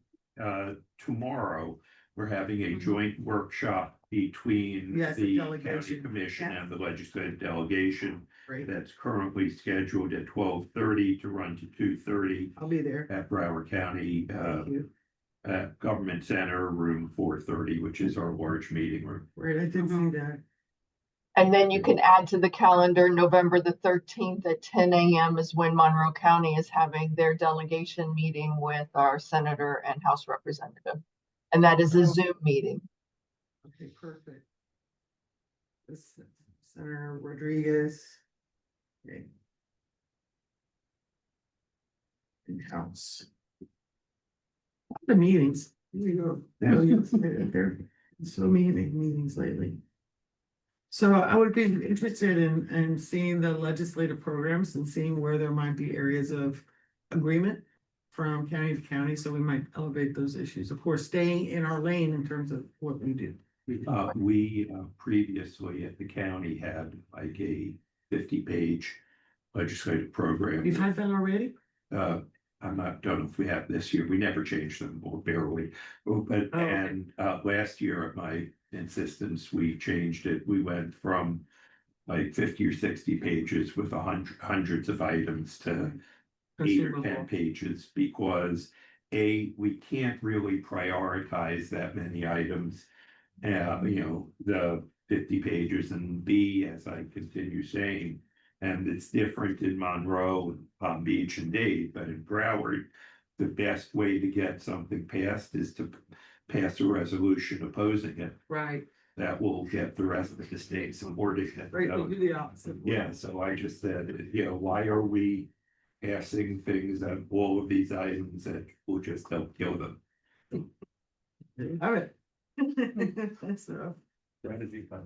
S9: tomorrow, we're having a joint workshop between
S1: Yes, the
S9: the county
S1: delegation.
S9: commission
S4: Yeah.
S9: and the legislative delegation.
S1: Great,
S9: That's currently scheduled at 12:30 to run to 2:30
S1: I'll be there.
S9: at Broward County,
S1: Thank you.
S9: Government Center, room 430, which is our large meeting room.
S1: Right, I did see that.
S2: And then you can add to the calendar, November the 13th at 10 a.m. is when Monroe County is having their delegation meeting with our senator and House representative. And that is a Zoom meeting.
S1: Okay, perfect. This Senator Rodriguez. Okay. In-house. The meetings, here you go. There so many meetings lately. So I would be interested in seeing the legislative programs and seeing where there might be areas of agreement from county to county, so we might elevate those issues, of course, staying in our lane in terms of what we do.
S9: We previously at the county had like a 50-page legislative program.
S1: You've had that already?
S9: Don't know if we have this year. We never changed them, or barely. But
S1: Oh, okay.
S9: and last year at my insistence, we changed it. We went from like 50 or 60 pages with hundreds of items to 8 or 10
S1: Consumable.
S9: pages, because we can't really prioritize that many items. The 50 pages, and B, as I continue saying, and it's different in Monroe, Palm Beach and Dade, but in Broward, the best way to get something passed is to pass a resolution opposing it.
S1: Right,
S9: That will get the rest of the state supporting it.
S1: right,
S9: So,
S1: we do the opposite.
S9: yeah, so I just said, why are we passing things on all of these items that will just help kill them?
S1: All right. So,
S9: Strategy fund.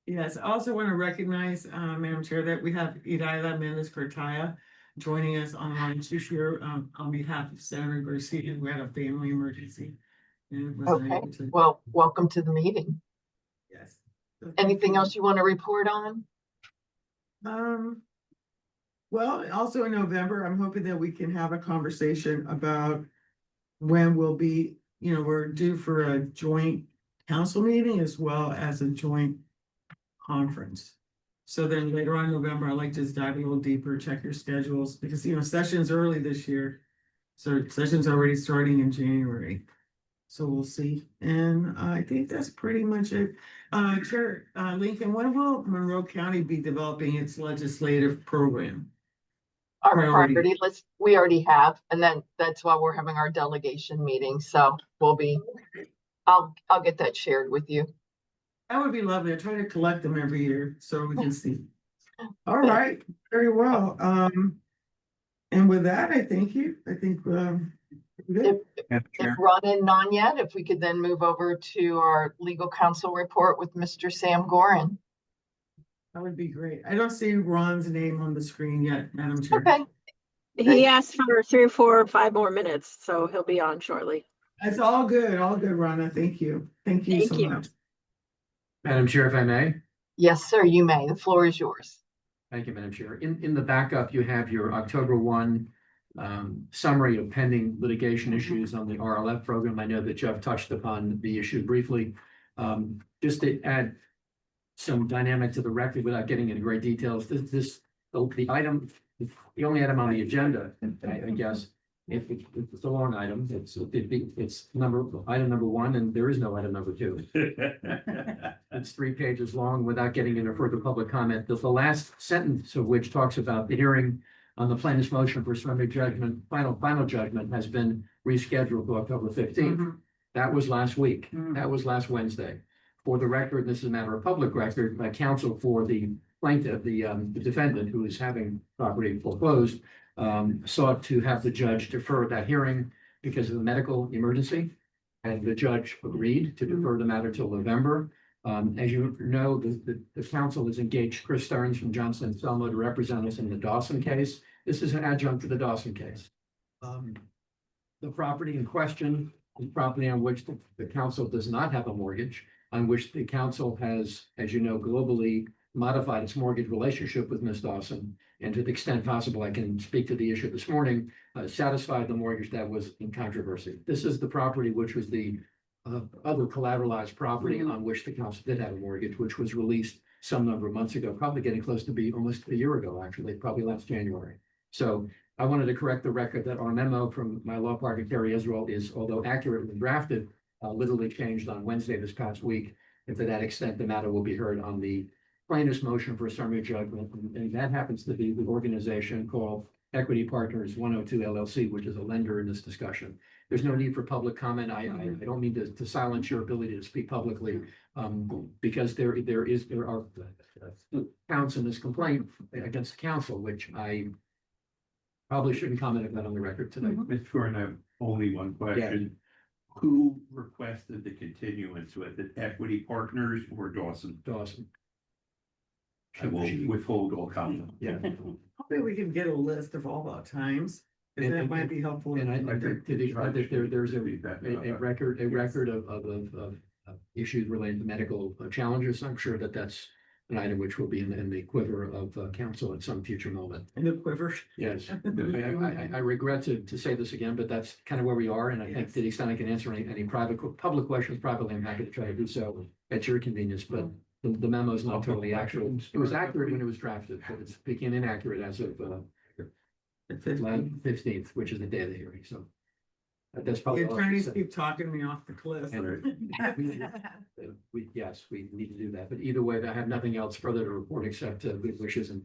S1: yes, I also want to recognize, Madam Chair, that we have Idaila Mendez Cortaya joining us online this year, on behalf of Senator Garcia, who had a family emergency. And was
S2: Okay,
S1: unable to.
S2: well, welcome to the meeting.
S1: Yes. So thank
S2: Anything
S1: you.
S2: else you want to report on?
S1: Well, also in November, I'm hoping that we can have a conversation about when we'll be, we're due for a joint council meeting as well as a joint conference. So then later on in November, I'd like to just dive a little deeper, check your schedules, because, session's early this year. So session's already starting in January. So we'll see. And I think that's pretty much it. Chair, Lincoln, when will Monroe County be developing its legislative program?
S2: Our
S1: Priority.
S2: priority list, we already have, and then that's why we're having our delegation meeting, so I'll get that shared with you.
S1: That would be lovely. I try to collect them every year so we can see. All right, very well. And with that, I thank you. I think, good.
S2: If Ron and non yet, if we could then move over to our legal counsel report with Mr. Sam Gorin.
S1: That would be great. I don't see Ron's name on the screen yet, Madam Chair.
S2: Okay,
S11: He asked for 3 or 4 or 5 more minutes, so he'll be on shortly.
S1: That's all good, Rhonda. Thank you. Thank you so
S11: Thank you.
S1: much.
S6: Madam Chair, if I may.
S2: yes, sir, you may. The floor is yours.
S6: Thank you, Madam Chair. In the backup, you have your October 1 summary of pending litigation issues on the RLF program. I know that Jeff touched upon the issue briefly. Just to add some dynamic to the record without getting into great details, the only item on the agenda, I guess, if it's a long item, it's item number 1, and there is no item number 2. It's 3 pages long without getting into further public comment. The last sentence of which talks about the hearing on the plaintiff's motion for summary judgment, final judgment has been rescheduled to October 15th. That was last week. That was last Wednesday. For the record, this is a matter of public record, my counsel for the plaintiff, the defendant who is having property foreclosed, sought to have the judge defer that hearing because of a medical emergency. And the judge agreed to defer the matter till November. As you know, the council has engaged Chris Stearns from Johnson & Selma to represent us in the Dawson case. This is an adjunct to the Dawson case. The property in question is property on which the council does not have a mortgage, on which the council has, as you know, globally modified its mortgage relationship with Ms. Dawson. And to the extent possible, I can speak to the issue this morning, satisfied the mortgage that was in controversy. This is the property which was the other collateralized property on which the council did have a mortgage, which was released some number of months ago, probably getting close to be almost a year ago, actually, probably last January. So I wanted to correct the record that our memo from my law partner, Terry Israel, is, although accurately drafted, literally changed on Wednesday this past week. And to that extent, the matter will be heard on the plaintiff's motion for summary judgment. And that happens to be the organization called Equity Partners 102 LLC, which is a lender in this discussion. There's no need for public comment. I don't mean to silence your ability to speak publicly, because there are counts in this complaint against the council, which I probably shouldn't comment about on the record today.
S9: Ms. Gordon, I have only one question. Who requested the continuance? Was it Equity Partners or Dawson?
S6: Dawson.
S9: I will withhold all comment.
S6: Yeah.
S1: Hopefully we can get a list of all the times, because that might be helpful.
S6: And I think to the extent that there's a record of issues related to medical challenges. I'm sure that's an item which will be in the quiver of council at some future moment.
S1: In the quiver.
S6: Yes, I regret to say this again, but that's kind of where we are. And I think to the extent I can answer any public questions privately, I'm happy to try to do so at your convenience, but the memo is not totally accurate. It was accurate when it was drafted, but it's became inaccurate as of the 15th, which is the day of the hearing. So that's
S1: The
S6: probably all I can
S1: attorneys
S6: say.
S1: keep talking me off the cliff.
S6: And yes, we need to do that. But either way, I have nothing else further to report except good wishes and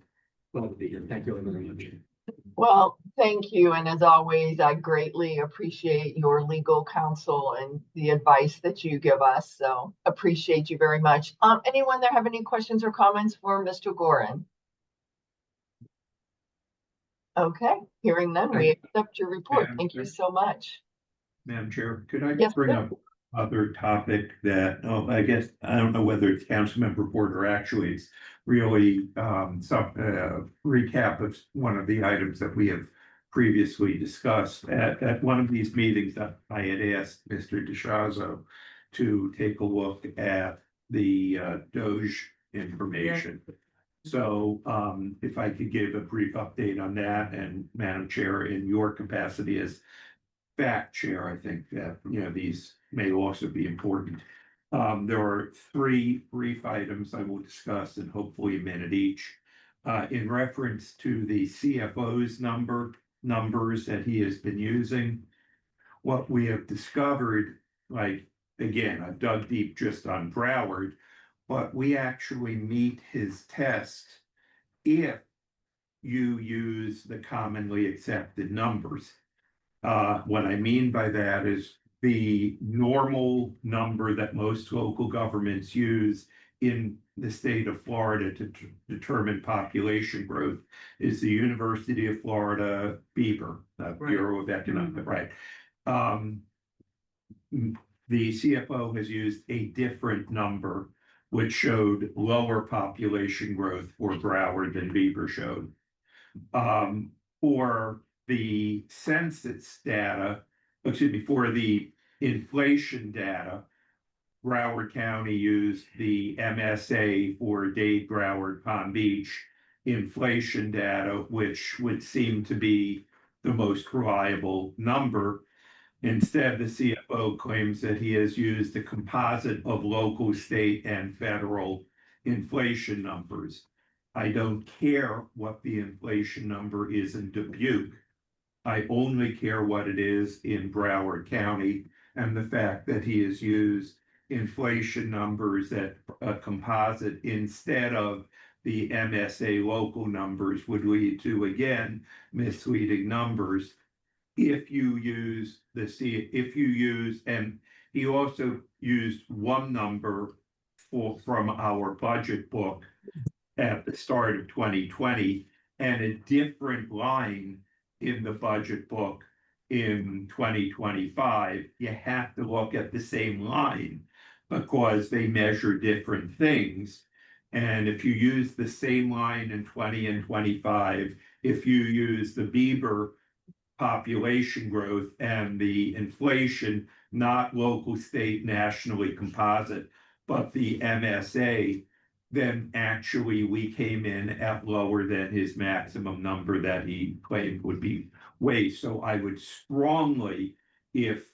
S6: well to be here. Thank you very much.
S2: Well, thank you. And as always, I greatly appreciate your legal counsel and the advice that you give us. So appreciate you very much. Anyone there have any questions or comments for Mr. Gorin? Okay, hearing none, we accept your report. Thank you so much.
S9: Madam Chair, could I
S2: Yes,
S9: bring
S2: sir.
S9: up other topic that, oh, I guess, I don't know whether it's council member report or actually it's really some recap of one of the items that we have previously discussed. At one of these meetings, I had asked Mr. DeShazo to take a look at the Doge information. So if I could give a brief update on that, and Madam Chair, in your capacity as fact chair, I think that, you know, these may also be important. There are three brief items I will discuss in hopefully a minute each. In reference to the CFO's numbers that he has been using, what we have discovered, like, again, I've dug deep just on Broward, but we actually meet his test if you use the commonly accepted numbers. What I mean by that is the normal number that most local governments use in the state of Florida to determine population growth is the University of Florida Beaver, Bureau of Economic, right? The CFO has used a different number, which showed lower population growth for Broward than Beaver showed. For the census data, excuse me, for the inflation data, Broward County used the MSA for Dade, Broward, Palm Beach inflation data, which would seem to be the most reliable number. Instead, the CFO claims that he has used a composite of local, state, and federal inflation numbers. I don't care what the inflation number is in Dubuque. I only care what it is in Broward County, and the fact that he has used inflation numbers that a composite instead of the MSA local numbers would lead to, again, misleading numbers. If you use and he also used one number from our budget book at the start of 2020 and a different line in the budget book in 2025, you have to look at the same line because they measure different things. And if you use the same line in 20 and 25, if you use the Bieber population growth and the inflation, not local, state, nationally composite, but the MSA, then actually we came in at lower than his maximum number that he claimed would be waste. So I would strongly, if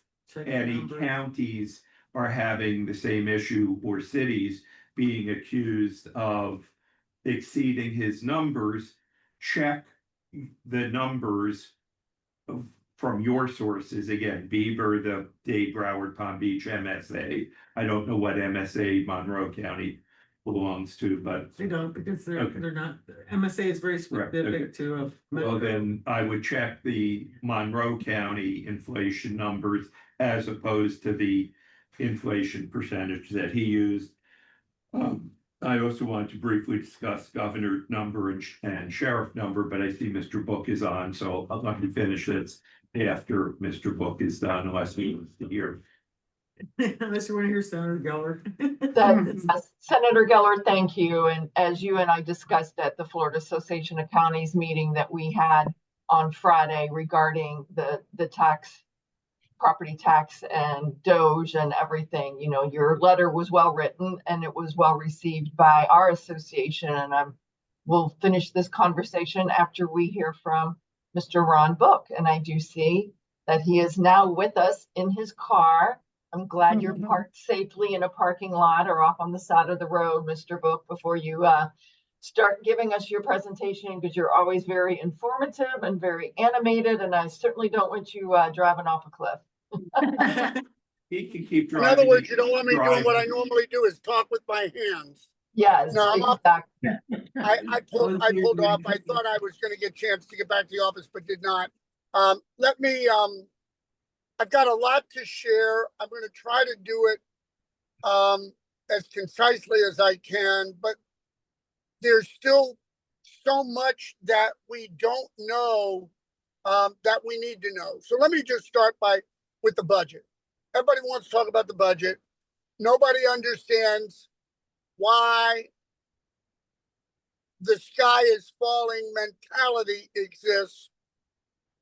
S9: any counties are having the same issue or cities being accused of exceeding his numbers, check the numbers from your sources, again, Beaver, the Dade, Broward, Palm Beach, MSA. I don't know what MSA Monroe County belongs to, but
S1: They don't, because they're,
S9: Okay.
S1: they're not, MSA is very
S9: Right, okay.
S1: specific to a.
S9: well, then I would check the Monroe County inflation numbers as opposed to the inflation percentage that he used. I also want to briefly discuss governor number and sheriff number, but I see Mr. Book is on, so I'll let me finish this after Mr. Book is done, unless he wants to hear.
S1: Unless you want to hear Senator Geller.
S2: Senator Geller, thank you. And as you and I discussed at the Florida Association of Counties meeting that we had on Friday regarding the tax, property tax and Doge and everything, you know, your letter was well written and it was well received by our association. And we'll finish this conversation after we hear from Mr. Ron Book. And I do see that he is now with us in his car. I'm glad you're parked safely in a parking lot or off on the side of the road, Mr. Book, before you start giving us your presentation, because you're always very informative and very animated. And I certainly don't want you driving off a cliff.
S9: He can keep
S12: In
S9: driving.
S12: other words, you don't want me doing
S9: driving.
S12: what I normally do is talk with my hands.
S2: Yes,
S12: No, I'm up.
S2: exactly.
S12: I pulled off. I thought I was gonna get a chance to get back to the office, but did not. I've got a lot to share. I'm gonna try to do it as concisely as I can, but there's still so much that we don't know that we need to know. So let me just start with the budget. everybody wants to talk about the budget. Nobody understands why the sky is falling mentality exists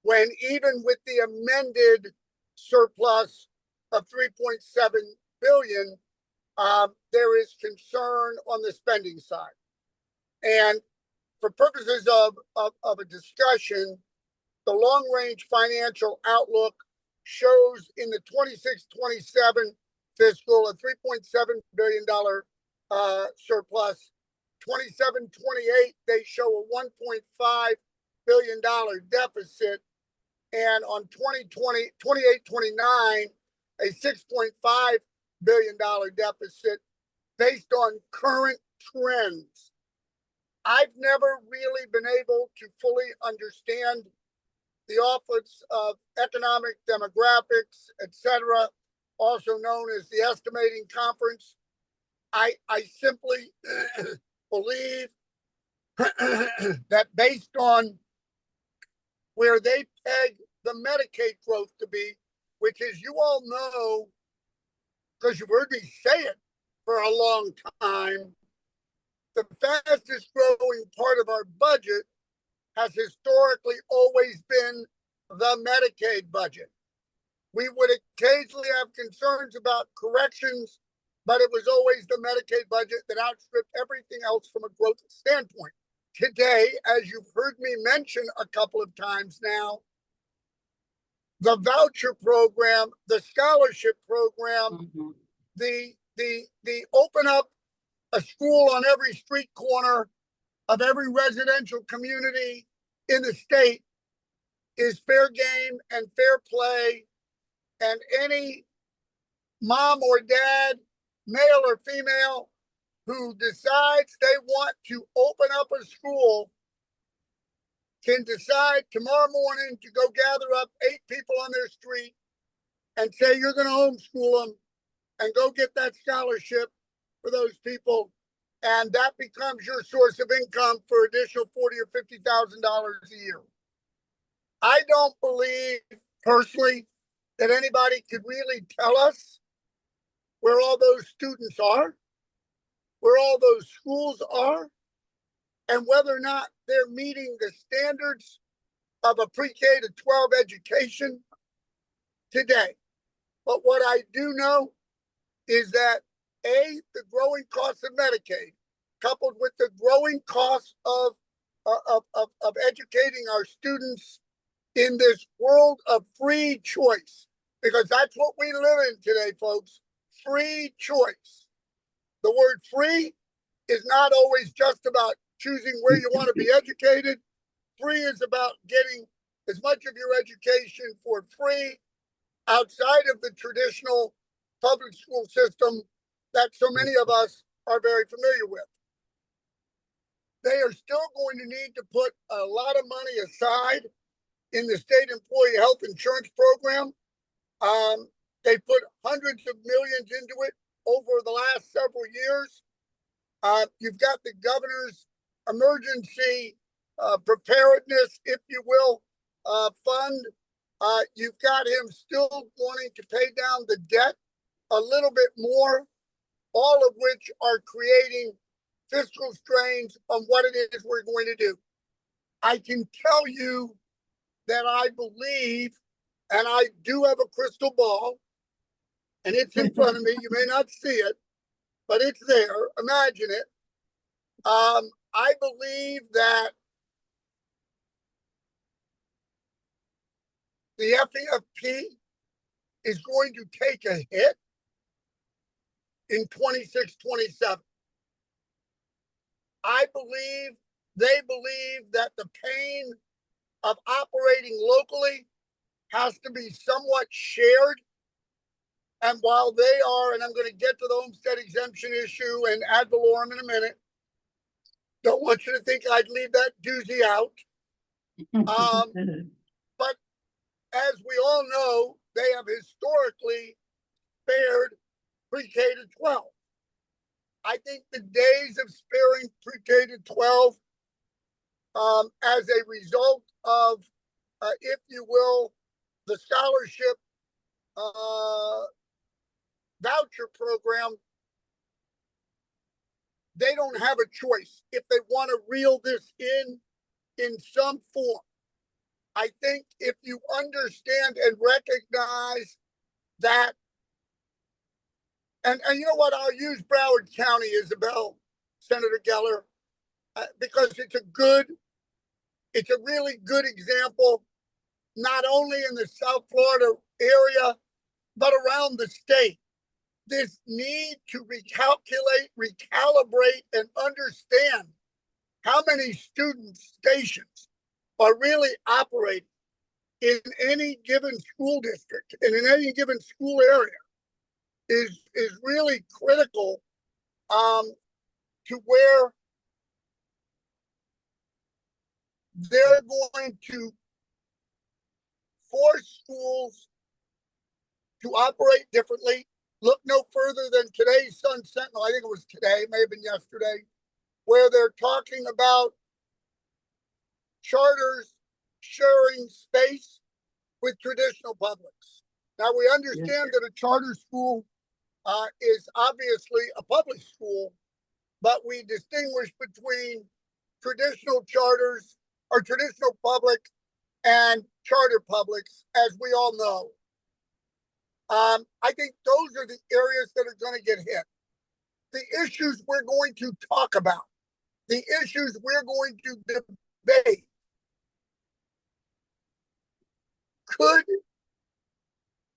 S12: when even with the amended surplus of 3.7 billion, there is concern on the spending side. And for purposes of a discussion, the long-range financial outlook shows in the 26-27 fiscal a $3.7 billion surplus. 27-28, they show a $1.5 billion deficit. And on 28-29, a $6.5 billion deficit based on current trends. I've never really been able to fully understand the Office of Economic Demographics, etc., also known as the Estimating Conference. I simply believe that based on where they peg the Medicaid growth to be, which as you all know, because you've heard me say it for a long time, the fastest growing part of our budget has historically always been the Medicaid budget. We would occasionally have concerns about corrections, but it was always the Medicaid budget that outstripped everything else from a growth standpoint. Today, as you've heard me mention a couple of times now, the voucher program, the scholarship program, the open up a school on every street corner of every residential community in the state is fair game and fair play. And any mom or dad, male or female, who decides they want to open up a school can decide tomorrow morning to go gather up 8 people on their street and say you're going to homeschool them and go get that scholarship for those people, and that becomes your source of income for additional $40,000 or $50,000 a year. I don't believe personally that anybody could really tell us where all those students are, where all those schools are, and whether or not they're meeting the standards of a pre-K to 12 education today. But what I do know is that the growing cost of Medicaid, coupled with the growing cost of educating our students in this world of free choice, because that's what we live in today, folks, free choice. The word free is not always just about choosing where you want to be educated. Free is about getting as much of your education for free outside of the traditional public school system that so many of us are very familiar with. They are still going to need to put a lot of money aside in the state employee health insurance program. They put hundreds of millions into it over the last several years. You've got the governor's emergency preparedness, if you will, fund. You've got him still wanting to pay down the debt a little bit more, all of which are creating fiscal strains on what it is we're going to do. I can tell you that I believe, and I do have a crystal ball, and it's in front of me. You may not see it, but it's there. Imagine it. I believe that the FEFP is going to take a hit in 26-27. I believe they believe that the pain of operating locally has to be somewhat shared. And while they are, and I'm going to get to the homestead exemption issue and ad valorem in a minute, don't want you to think I'd leave that doozy out. But as we all know, they have historically spared pre-K to 12. I think the days of sparing pre-K to 12 as a result of, if you will, the scholarship voucher program, they don't have a choice if they want to reel this in some form. I think if you understand and recognize that, and you know what, I'll use Broward County, Isabel, Senator Geller, because it's a really good example, not only in the South Florida area, but around the state. This need to recalibrate, and understand how many student stations are really operating in any given school district and in any given school area is really critical to where they're going to force schools to operate differently. Look no further than today's Sun Sentinel, I think it was today, may have been yesterday, where they're talking about charters sharing space with traditional publics. Now, we understand that a charter school is obviously a public school, but we distinguish between traditional charters or traditional public and charter publics, as we all know. I think those are the areas that are going to get hit. The issues we're going to talk about, the issues we're going to debate, could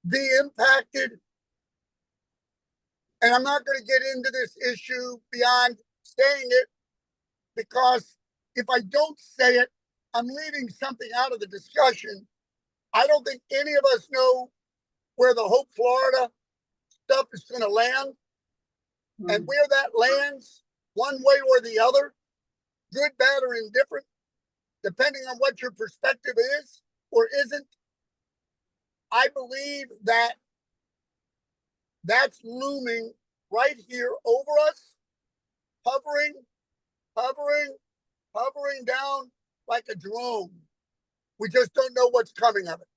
S12: be impacted. And I'm not going to get into this issue beyond saying it, because if I don't say it, I'm leaving something out of the discussion. I don't think any of us know where the Hope Florida stuff is going to land. And where that lands, one way or the other, good, bad, or indifferent, depending on what your perspective is or isn't, I believe that that's looming right here over us, hovering down like a drone. We just don't know what's coming of it.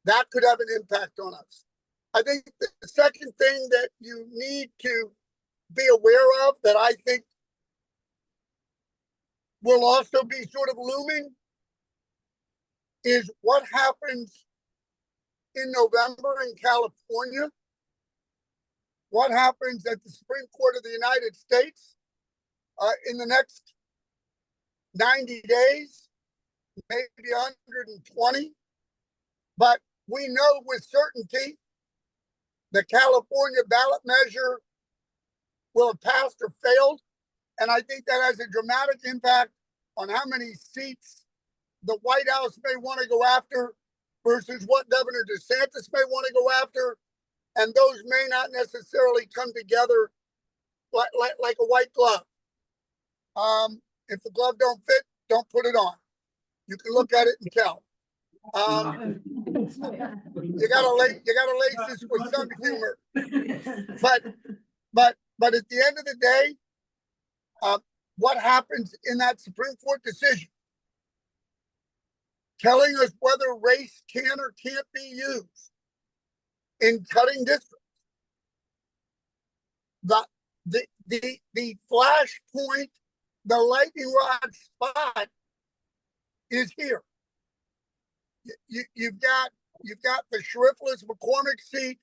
S12: That could have an impact on us. I think the second thing that you need to be aware of, that I think will also be sort of looming, is what happens in November in California. What happens at the Supreme Court of the United States in the next 90 days, maybe 120. But we know with certainty the California ballot measure will have passed or failed. And I think that has a dramatic impact on how many seats the White House may want to go after versus what Governor DeSantis may want to go after. And those may not necessarily come together like a white glove. If the glove don't fit, don't put it on. You can look at it and tell. You gotta lace this with some humor. But at the end of the day, what happens in that Supreme Court decision, telling us whether race can or can't be used in cutting districts. The flashpoint, the lightning rod spot is here. You've got the sheriffless McCormick seat.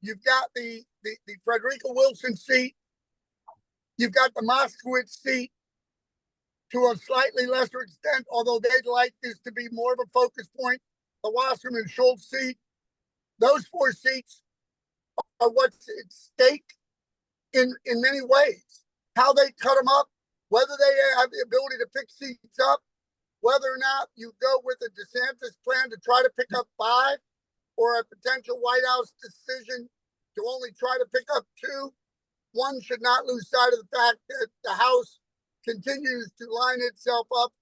S12: You've got the Frederica Wilson seat. You've got the Moskowitz seat to a slightly lesser extent, although they'd like this to be more of a focus point. The Wasserman Schultz seat. Those 4 seats are what's at stake in many ways. How they cut them up, whether they have the ability to pick seats up, whether or not you go with a DeSantis plan to try to pick up 5, or a potential White House decision to only try to pick up 2. One should not lose sight of the fact that the House continues to line itself up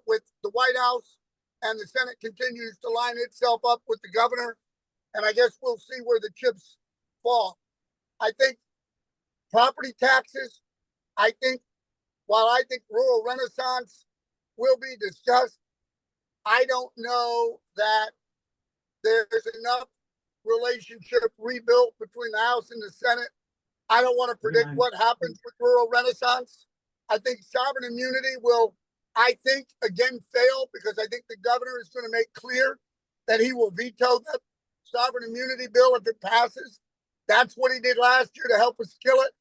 S12: with the White House, and the Senate continues to line itself up with the governor. And I guess we'll see where the chips fall. I think property taxes, while I think rural renaissance will be discussed, I don't know that there's enough relationship rebuilt between the House and the Senate. I don't want to predict what happens with rural renaissance. I think sovereign immunity will, I think, again fail, because I think the governor is going to make clear that he will veto that sovereign immunity bill if it passes. That's what he did last year to help us kill it.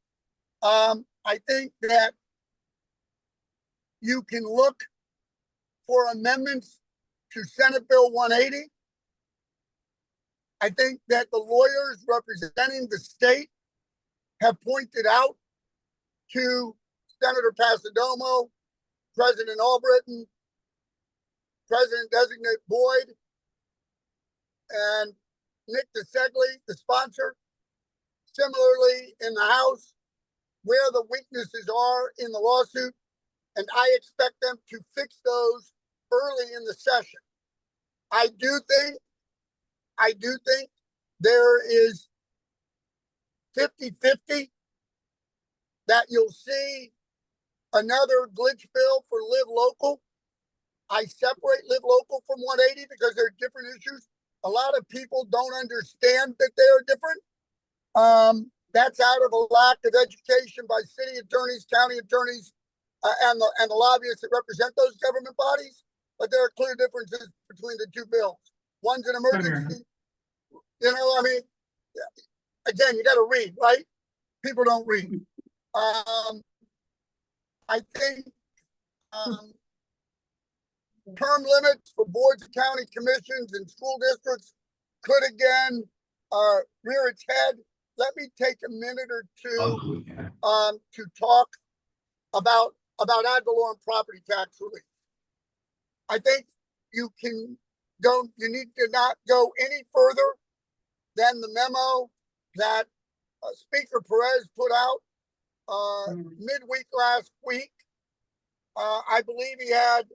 S12: I think that you can look for amendments to Senate Bill 180. I think that the lawyers representing the state have pointed out to Senator Passidomo, President Albritton, President-designate Boyd, and Nick DeSegli, the sponsor. Similarly, in the House, where the weaknesses are in the lawsuit, and I expect them to fix those early in the session. I do think there is 50-50 that you'll see another glitch bill for Live Local. I separate Live Local from 180 because they're different issues. A lot of people don't understand that they are different. That's out of a lack of education by city attorneys, county attorneys, and the lobbyists that represent those government bodies. But there are clear differences between the two bills. One's an emergency. You know, I mean, again, you got to read, right? People don't read. I think term limits for boards of county commissions and school districts could again rear its head. Let me take a minute or two to talk about ad valorem property tax relief. I think you need to not go any further than the memo that Speaker Perez put out midweek last week. I believe he had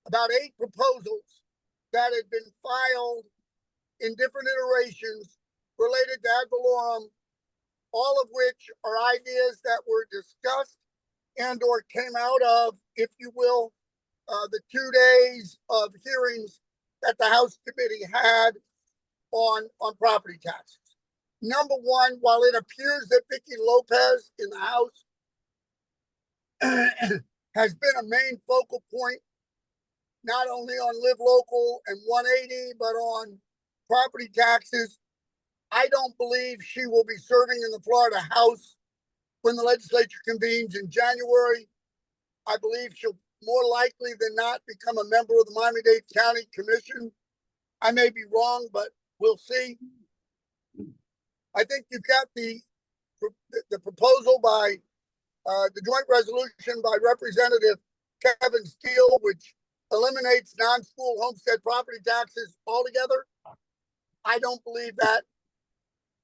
S12: about 8 proposals that had been filed in different iterations related to ad valorem, all of which are ideas that were discussed and or came out of, if you will, the 2 days of hearings that the House committee had on property taxes. Number one, while it appears that Vicky Lopez in the House has been a main focal point, not only on Live Local and 180, but on property taxes, I don't believe she will be serving in the Florida House when the legislature convenes in January. I believe she'll more likely than not become a member of the Miami-Dade County Commission. I may be wrong, but we'll see. I think you've got the proposal by the joint resolution by Representative Kevin Steele, which eliminates non-school homestead property taxes altogether. I don't believe that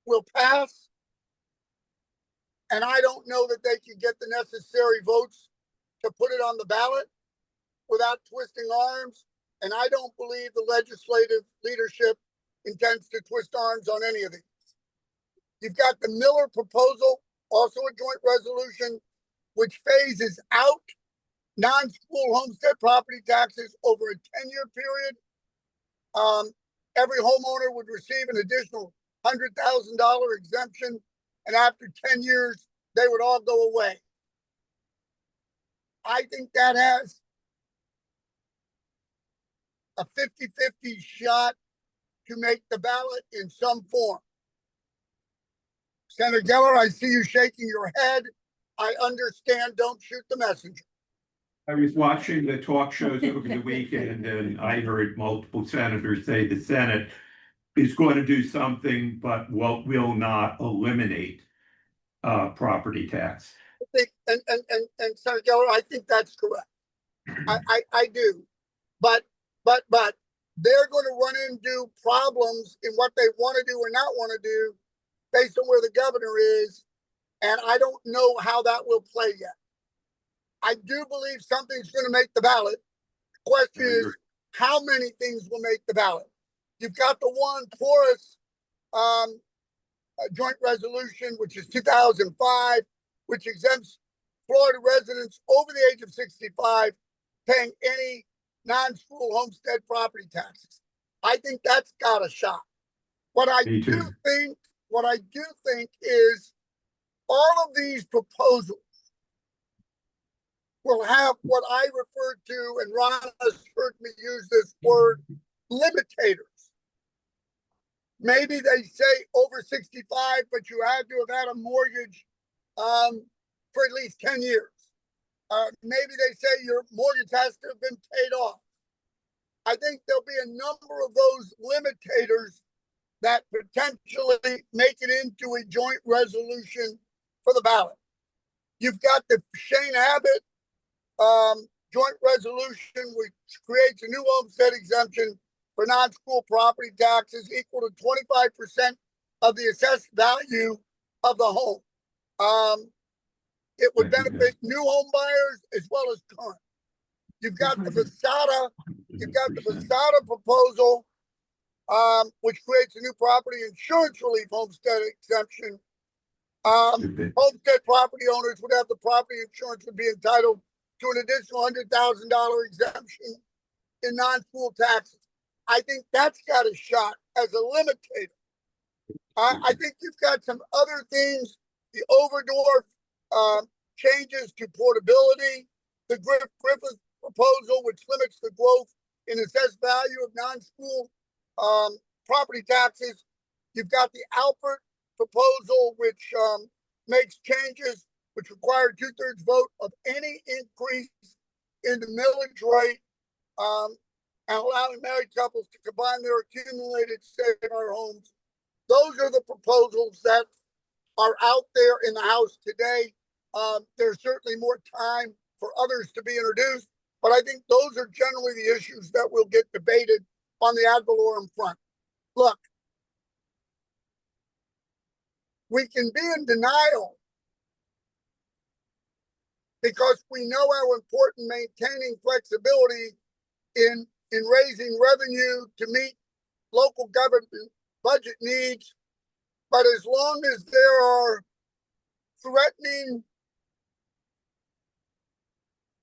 S12: will pass. And I don't know that they can get the necessary votes to put it on the ballot without twisting arms. And I don't believe the legislative leadership intends to twist arms on any of these. You've got the Miller proposal, also a joint resolution, which phases out non-school homestead property taxes over a 10-year period. Every homeowner would receive an additional $100,000 exemption, and after 10 years, they would all go away. I think that has a 50-50 shot to make the ballot in some form. Senator Geller, I see you shaking your head. I understand, don't shoot the messenger.
S9: I was watching the talk shows over the weekend and I heard multiple senators say the Senate is going to do something, but will not eliminate property tax.
S12: I think, and Senator Geller, I think that's correct. I do, but they're going to run into problems in what they want to do or not want to do based on where the governor is, and I don't know how that will play yet. I do believe something's going to make the ballot. The question is, how many things will make the ballot? You've got the one porous joint resolution, which is 2005, which exempts Florida residents over the age of 65 paying any non-school homestead property taxes. I think that's got a shot. What I
S9: Me
S12: do
S9: too.
S12: think is all of these proposals will have what I refer to, and Ron has heard me use this word, limitators. Maybe they say over 65, but you had to have had a mortgage for at least 10 years. Maybe they say your mortgage has to have been paid off. I think there'll be a number of those limitators that potentially make it into a joint resolution for the ballot. You've got the Shane Abbott joint resolution, which creates a new homestead exemption for non-school property taxes equal to 25% of the assessed value of the home. It would benefit new home buyers as well as current. You've got the Vasada proposal, which creates a new property insurance relief homestead exemption. Homestead property owners would have the property insurance would be entitled to an additional $100,000 exemption in non-school taxes. I think that's got a shot as a limitator. I think you've got some other things, the Overdorf changes to portability, the Griffith proposal, which limits the growth in assessed value of non-school property taxes. You've got the Alpert proposal, which makes changes which require 2/3 vote of any increase in the millage rate, and allowing married couples to combine their accumulated savings homes. Those are the proposals that are out there in the House today. There's certainly more time for others to be introduced, but I think those are generally the issues that will get debated on the ad valorem front. Look, we can be in denial because we know how important maintaining flexibility in raising revenue to meet local government budget needs. But as long as there are threatening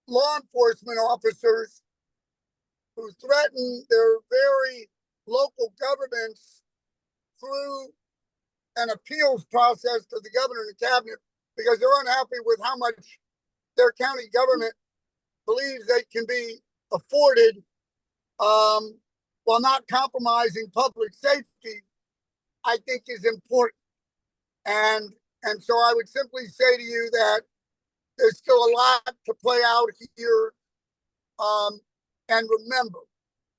S12: law enforcement officers who threaten their very local governments through an appeals process to the governor and the cabinet because they're unhappy with how much their county government believes they can be afforded while not compromising public safety, I think is important. And so I would simply say to you that there's still a lot to play out here. And remember,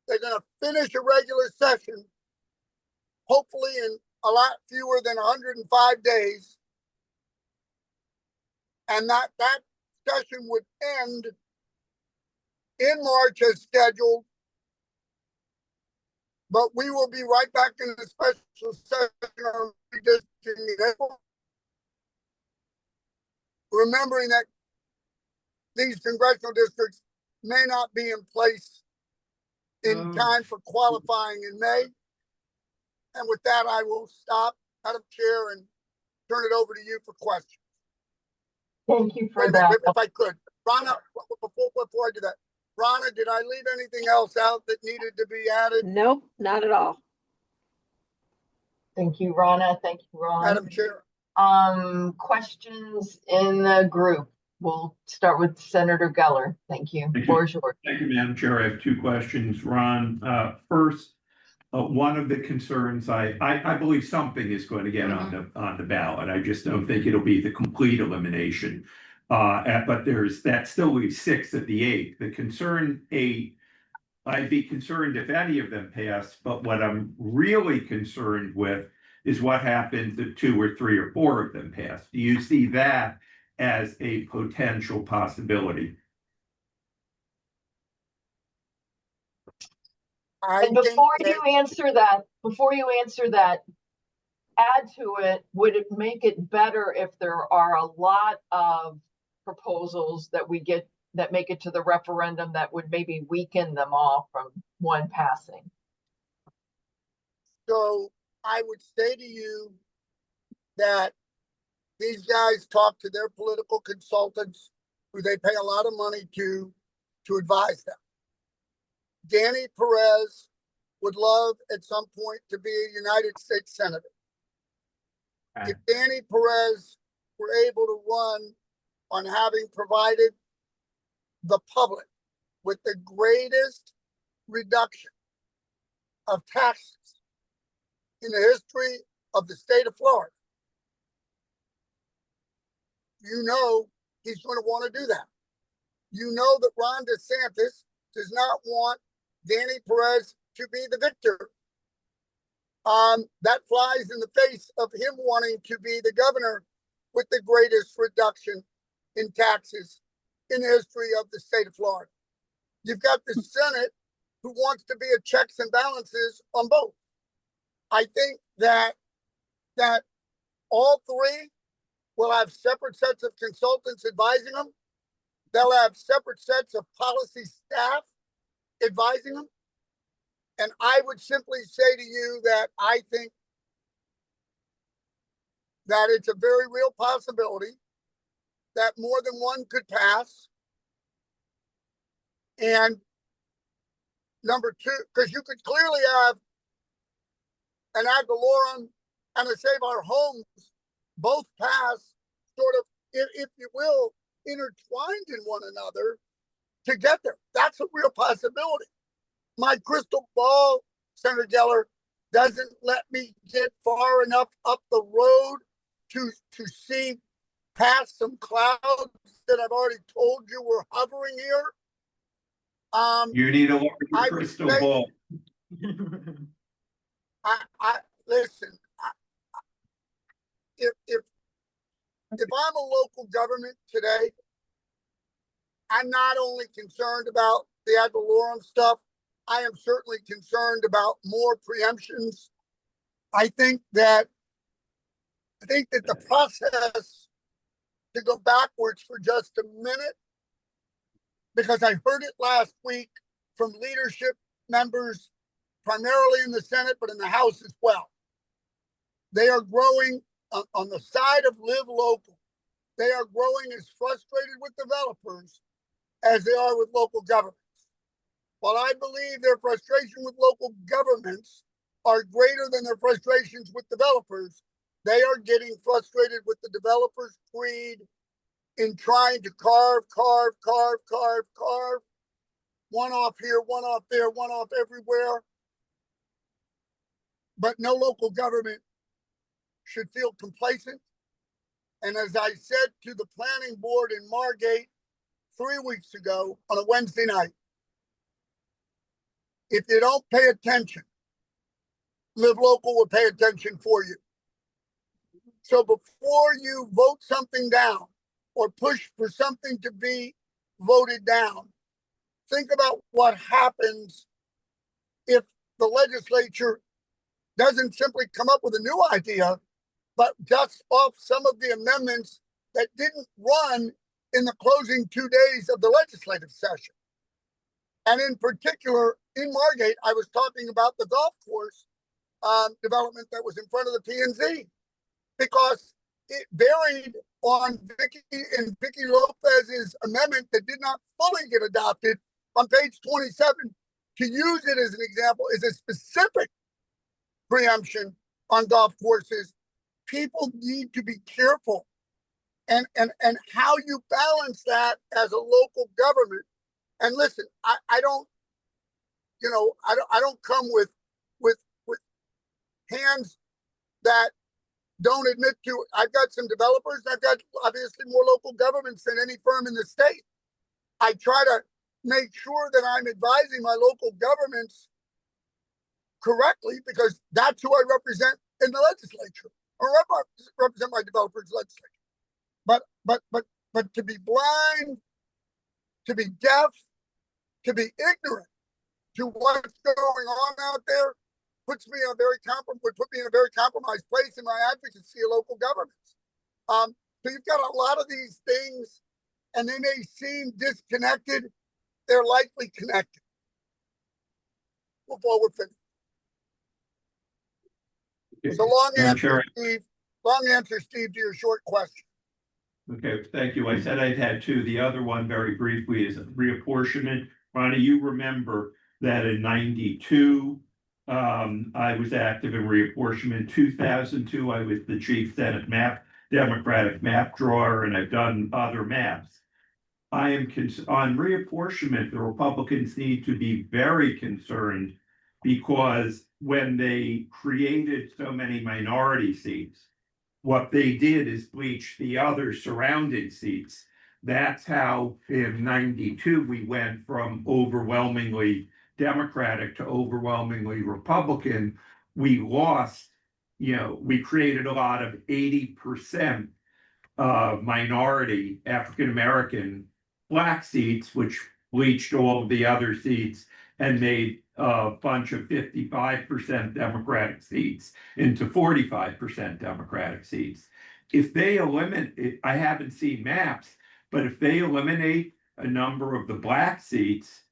S12: they're going to finish a regular session, hopefully in a lot fewer than 105 days. And that session would end in March as scheduled. But we will be right back in the special session on redistricting in April. Remembering that these congressional districts may not be in place in time for qualifying in May. And with that, I will stop, Madam Chair, and turn it over to you for questions.
S2: Thank you for that.
S12: If I could. Rana, before I do that, Rana, did I leave anything else out that needed to be added?
S11: Nope, not at all.
S2: Thank you, Rana. Thank you, Ron.
S12: Madam Chair.
S2: Questions in the group. We'll start with Senator Geller. Thank you. Floor is yours.
S9: Thank you, Madam Chair. I have two questions. Ron, first, one of the concerns, I believe something is going to get on the ballot. I just don't think it'll be the complete elimination. But that still leaves 6 at the 8th. The concern 8, I'd be concerned if any of them pass, but what I'm really concerned with is what happens if 2 or 3 or 4 of them pass. Do you see that as a potential possibility?
S2: And before you answer that, add to it, would it make it better if there are a lot of proposals that we get that make it to the referendum that would maybe weaken them all from one passing?
S12: So I would say to you that these guys talk to their political consultants who they pay a lot of money to advise them. Danny Perez would love at some point to be a United States Senator. If Danny Perez were able to run on having provided the public with the greatest reduction of taxes in the history of the state of Florida, you know he's going to want to do that. You know that Ron DeSantis does not want Danny Perez to be the victor. That flies in the face of him wanting to be the governor with the greatest reduction in taxes in the history of the state of Florida. You've got the Senate who wants to be a checks and balances on both. I think that all three will have separate sets of consultants advising them. They'll have separate sets of policy staff advising them. And I would simply say to you that I think that it's a very real possibility that more than one could pass. And number two, because you could clearly have an ad valorem and a save our homes both pass sort of, if you will, intertwined in one another to get there. That's a real possibility. My crystal ball, Senator Geller, doesn't let me get far enough up the road to see past some clouds that I've already told you were hovering here.
S9: You need a larger crystal ball.
S12: I listen. If I'm a local government today, I'm not only concerned about the ad valorem stuff. I am certainly concerned about more preemptions. I think that the process, to go backwards for just a minute, because I heard it last week from leadership members, primarily in the Senate, but in the House as well. They are growing on the side of Live Local. They are growing as frustrated with developers as they are with local governments. While I believe their frustration with local governments are greater than their frustrations with developers, they are getting frustrated with the developers' greed in trying to carve, one off here, one off there, one off everywhere. But no local government should feel complacent. And as I said to the planning board in Margate 3 weeks ago on a Wednesday night, if you don't pay attention, Live Local will pay attention for you. So before you vote something down or push for something to be voted down, think about what happens if the legislature doesn't simply come up with a new idea, but dusts off some of the amendments that didn't run in the closing 2 days of the legislative session. And in particular, in Margate, I was talking about the golf course development that was in front of the P&Z, because it buried on Vicky Lopez's amendment that did not fully get adopted on page 27. To use it as an example is a specific preemption on golf courses. People need to be careful, and how you balance that as a local government. And listen, I don't come with hands that don't admit to. I've got some developers. I've got obviously more local governments than any firm in the state. I try to make sure that I'm advising my local governments correctly, because that's who I represent in the legislature, or represent my developers legislature. But to be blind, to be deaf, to be ignorant to what's going on out there would put me in a very compromised place in my advocacy of local governments. So you've got a lot of these things, and they may seem disconnected. They're likely connected. Before we're finished. It's a long answer, Steve. Long answer, Steve, to your short question.
S9: Okay, thank you. I said I'd had two. The other one, very briefly, is reapportionment. Ronnie, you remember that in 92, I was active in reapportionment. 2002, I was the chief Senate Democratic map drawer, and I've done other maps. I am on reapportionment, the Republicans need to be very concerned because when they created so many minority seats, what they did is bleach the other surrounding seats. That's how in 92, we went from overwhelmingly Democratic to overwhelmingly Republican. We lost, we created a lot of 80% minority African-American Black seats, which bleached all of the other seats and made a bunch of 55% Democratic seats into 45% Democratic seats. If they eliminate, I haven't seen maps, but if they eliminate a number of the Black seats,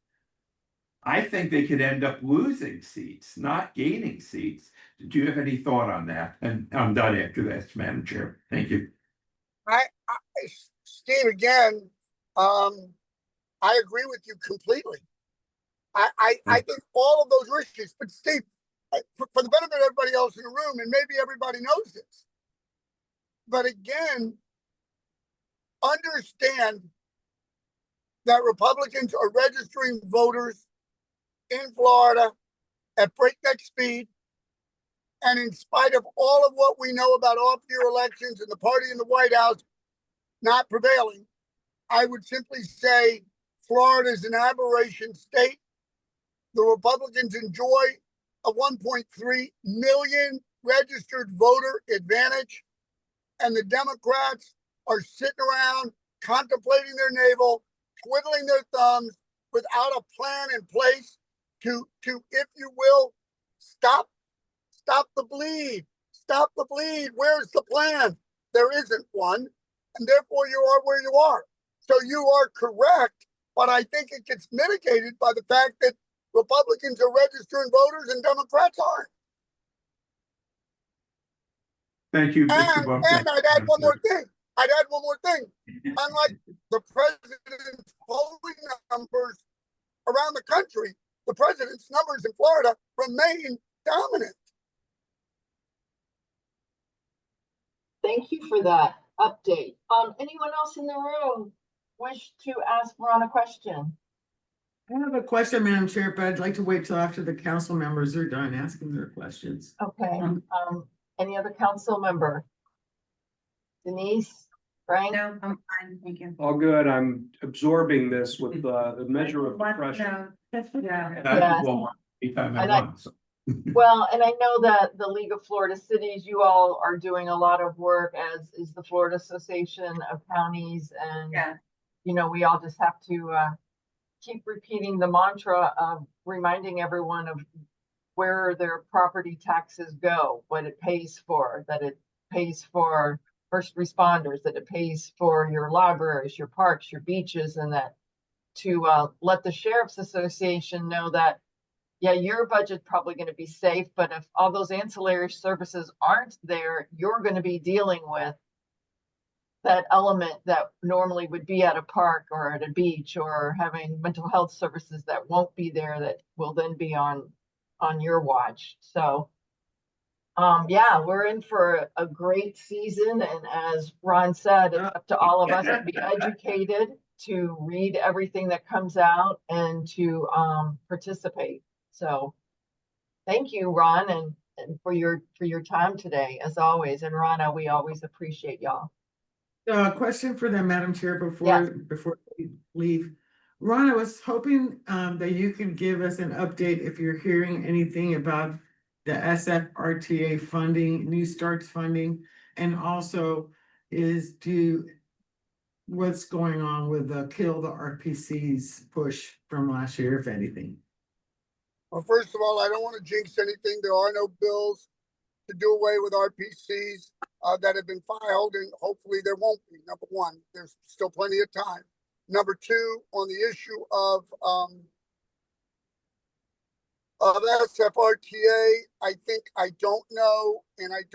S9: I think they could end up losing seats, not gaining seats. Do you have any thought on that? And I'm done after this, Madam Chair. Thank you.
S12: Steve, again, I agree with you completely. I think all of those are issues, but Steve, for the benefit of everybody else in the room, and maybe everybody knows this, but again, understand that Republicans are registering voters in Florida at breakneck speed. And in spite of all of what we know about off-year elections and the party in the White House not prevailing, I would simply say Florida is an aberration state. The Republicans enjoy a 1.3 million registered voter advantage, and the Democrats are sitting around contemplating their navel, twiddling their thumbs without a plan in place to, if you will, stop the bleed. Stop the bleed. Where's the plan? There isn't one, and therefore you are where you are. So you are correct, but I think it gets mitigated by the fact that Republicans are registering voters and Democrats aren't.
S9: Thank you, Mr.
S12: And
S9: Bumpkin.
S12: I'd add one more thing. Unlike the president's polling numbers around the country, the president's numbers in Florida remain dominant.
S2: Thank you for that update. Anyone else in the room wish to ask Ron a question?
S1: I have a question, Madam Chair, but I'd like to wait till after the council members are done asking their questions.
S2: Okay, any other council member? Denise, Frank?
S4: No, I'm fine, thank you.
S7: All good. I'm absorbing this with the measure of depression.
S4: Yeah.
S2: Yes.
S9: Anytime I
S2: And I-
S9: want.
S2: Well, and I know that the League of Florida Cities, you all are doing a lot of work, as is the Florida Association of Counties, and
S4: Yeah.
S2: we all just have to keep repeating the mantra of reminding everyone of where their property taxes go, what it pays for, that it pays for first responders, that it pays for your libraries, your parks, your beaches, and that to let the Sheriff's Association know that, yeah, your budget's probably going to be safe, but if all those ancillary services aren't there, you're going to be dealing with that element that normally would be at a park or at a beach, or having mental health services that won't be there, that will then be on your watch. So yeah, we're in for a great season, and as Ron said, it's up to all of us to be educated, to read everything that comes out, and to participate. So thank you, Ron, and for your time today, as always. And Rana, we always appreciate y'all.
S1: Question for them, Madam Chair,
S2: Yes.
S1: before we leave. Ron, I was hoping that you could give us an update if you're hearing anything about the SFRTA funding, New Starts funding, and also what's going on with the Kill the RPCs push from last year, if anything.
S12: Well, first of all, I don't want to jinx anything. There are no bills to do away with RPCs that have been filed, and hopefully there won't be. Number one, there's still plenty of time. Number two, on the issue of SFRTA, I think I don't know, and I've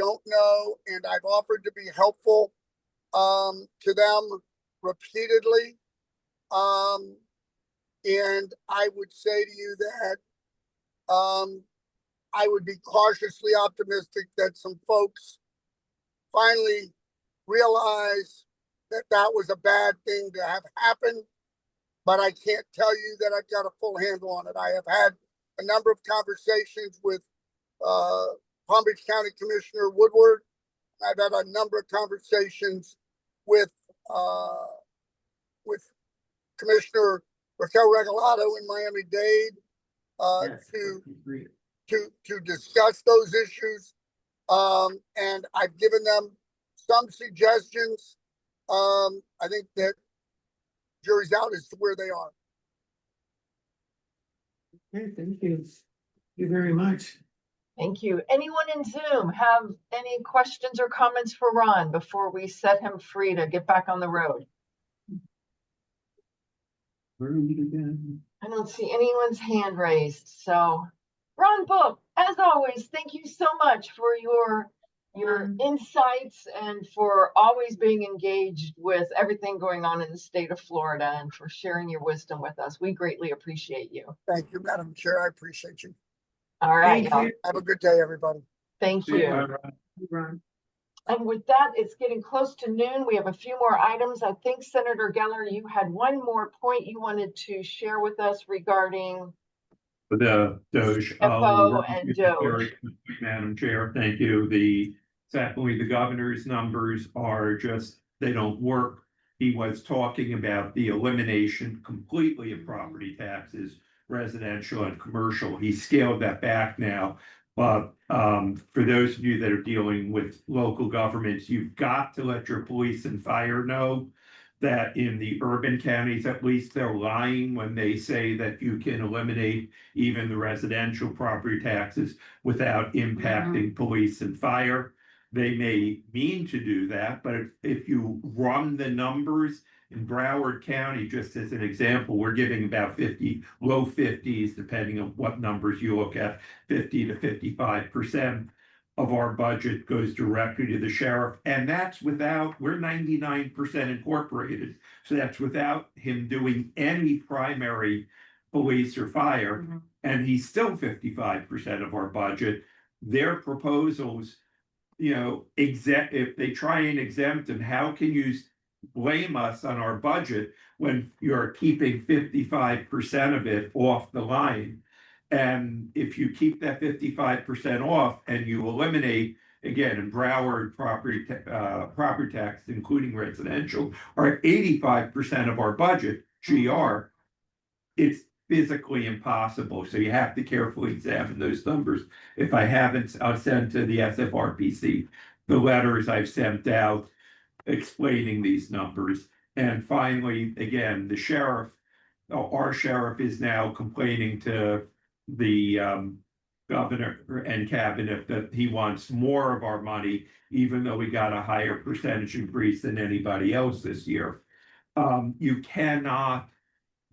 S12: offered to be helpful to them repeatedly. And I would say to you that I would be cautiously optimistic that some folks finally realize that that was a bad thing to have happen. But I can't tell you that I've got a full handle on it. I have had a number of conversations with Palm Beach County Commissioner Woodward. I've had a number of conversations with Commissioner Raquel Regalado in Miami-Dade to discuss those issues. And I've given them some suggestions. I think that jury's out as to where they are.
S1: Okay, thank you. Thank you very much.
S2: Thank you. Anyone in Zoom have any questions or comments for Ron before we set him free to get back on the road?
S9: Where are we again?
S2: I don't see anyone's hand raised. So Ron Book, as always, thank you so much for your insights and for always being engaged with everything going on in the state of Florida and for sharing your wisdom with us. We greatly appreciate you.
S12: Thank you, Madam Chair. I appreciate you.
S2: All right.
S1: Thank you.
S12: Have a good day, everybody.
S2: Thank
S8: See
S2: you.
S1: Ron.
S2: And with that, it's getting close to noon. We have a few more items. I think Senator Geller, you had one more point you wanted to share with us regarding
S9: The Doge.
S2: FO and Doge.
S9: Very quickly, Madam Chair, thank you. Secondly, the governor's numbers are just, they don't work. He was talking about the elimination completely of property taxes, residential and commercial. He scaled that back now. But for those of you that are dealing with local governments, you've got to let your police and fire know that in the urban counties, at least, they're lying when they say that you can eliminate even the residential property taxes without impacting police and fire. They may mean to do that, but if you run the numbers in Broward County, just as an example, we're giving about low 50s, depending on what numbers you look at, 50 to 55% of our budget goes directly to the sheriff. And that's without, we're 99% incorporated. So that's without him doing any primary police or fire. And he's still 55% of our budget. Their proposals, if they try and exempt him, how can you blame us on our budget when you're keeping 55% of it off the line? And if you keep that 55% off and you eliminate, again, in Broward, property tax, including residential, are 85% of our budget, GR, it's physically impossible. So you have to carefully examine those numbers. If I haven't, I'll send to the SFRPC the letters I've sent out explaining these numbers. And finally, again, the sheriff, our sheriff is now complaining to the governor and cabinet that he wants more of our money, even though we got a higher percentage increase than anybody else this year. You cannot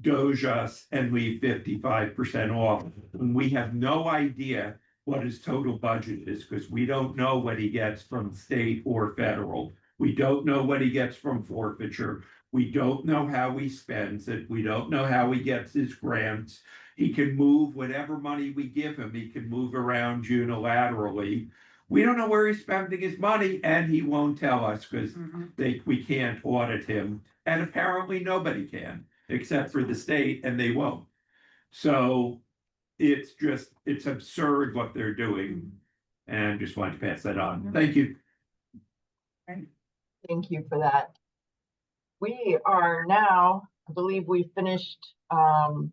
S9: doge us and leave 55% off when we have no idea what his total budget is, because we don't know what he gets from state or federal. We don't know what he gets from forfeiture. We don't know how he spends it. We don't know how he gets his grants. He can move whatever money we give him. He can move around unilaterally. We don't know where he's spending his money, and he won't tell us because we can't audit him. And apparently nobody can, except for the state, and they won't. So it's absurd what they're doing. And just wanted to pass that on. Thank you.
S2: Thank you for that. We are now, I believe we finished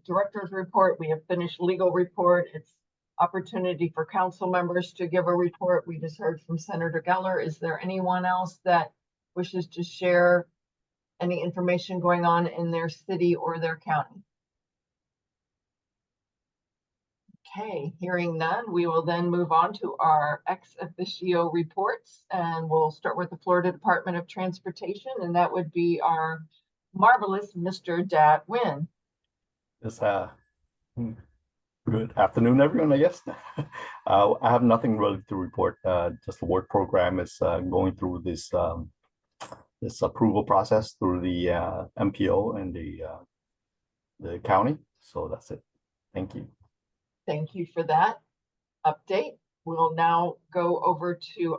S2: director's report. We have finished legal report. It's opportunity for council members to give a report. We just heard from Senator Geller. Is there anyone else that wishes to share any information going on in their city or their county? Okay, hearing none, we will then move on to our ex officio reports, and we'll start with the Florida Department of Transportation, and that would be our marvelous Mr. Dat Win.
S13: Yes, good afternoon, everyone, I guess. I have nothing really to report. Just the work program is going through this this approval process through the MPO and the county. So that's it. Thank you.
S2: Thank you for that. update. We'll now go over to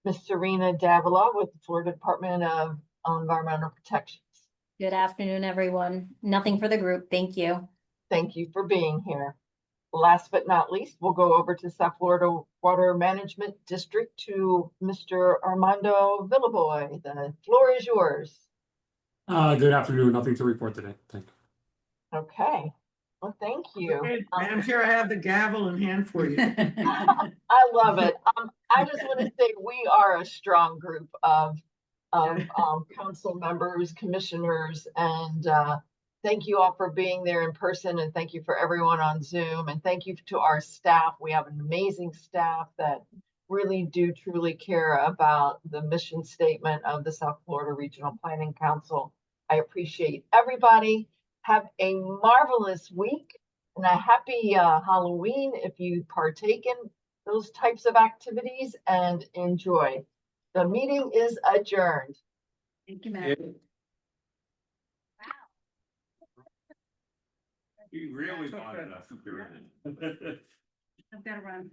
S2: Ms. Serena Davila with the Florida Department of Environmental Protection.
S14: Good afternoon, everyone. Nothing for the group. Thank you.
S2: Thank you for being here. Last but not least, we'll go over to South Florida Water Management District to Mr. Armando Villaboy. The floor is yours.
S15: Good afternoon. Nothing to report today. Thank you.
S2: Okay. Well, thank you.
S1: Okay, Madam Chair, I have the gavel in hand for you.
S2: I love it. I just want to say we are a strong group of council members, commissioners, and thank you all for being there in person, and thank you for everyone on Zoom, and thank you to our staff. We have an amazing staff that really do truly care about the mission statement of the South Florida Regional Planning Council. I appreciate everybody. Have a marvelous week and a happy Halloween if you partake in those types of activities, and enjoy. The meeting is adjourned.
S4: Thank you, Matt.
S9: You really wanted us to do it.
S4: I've got to run.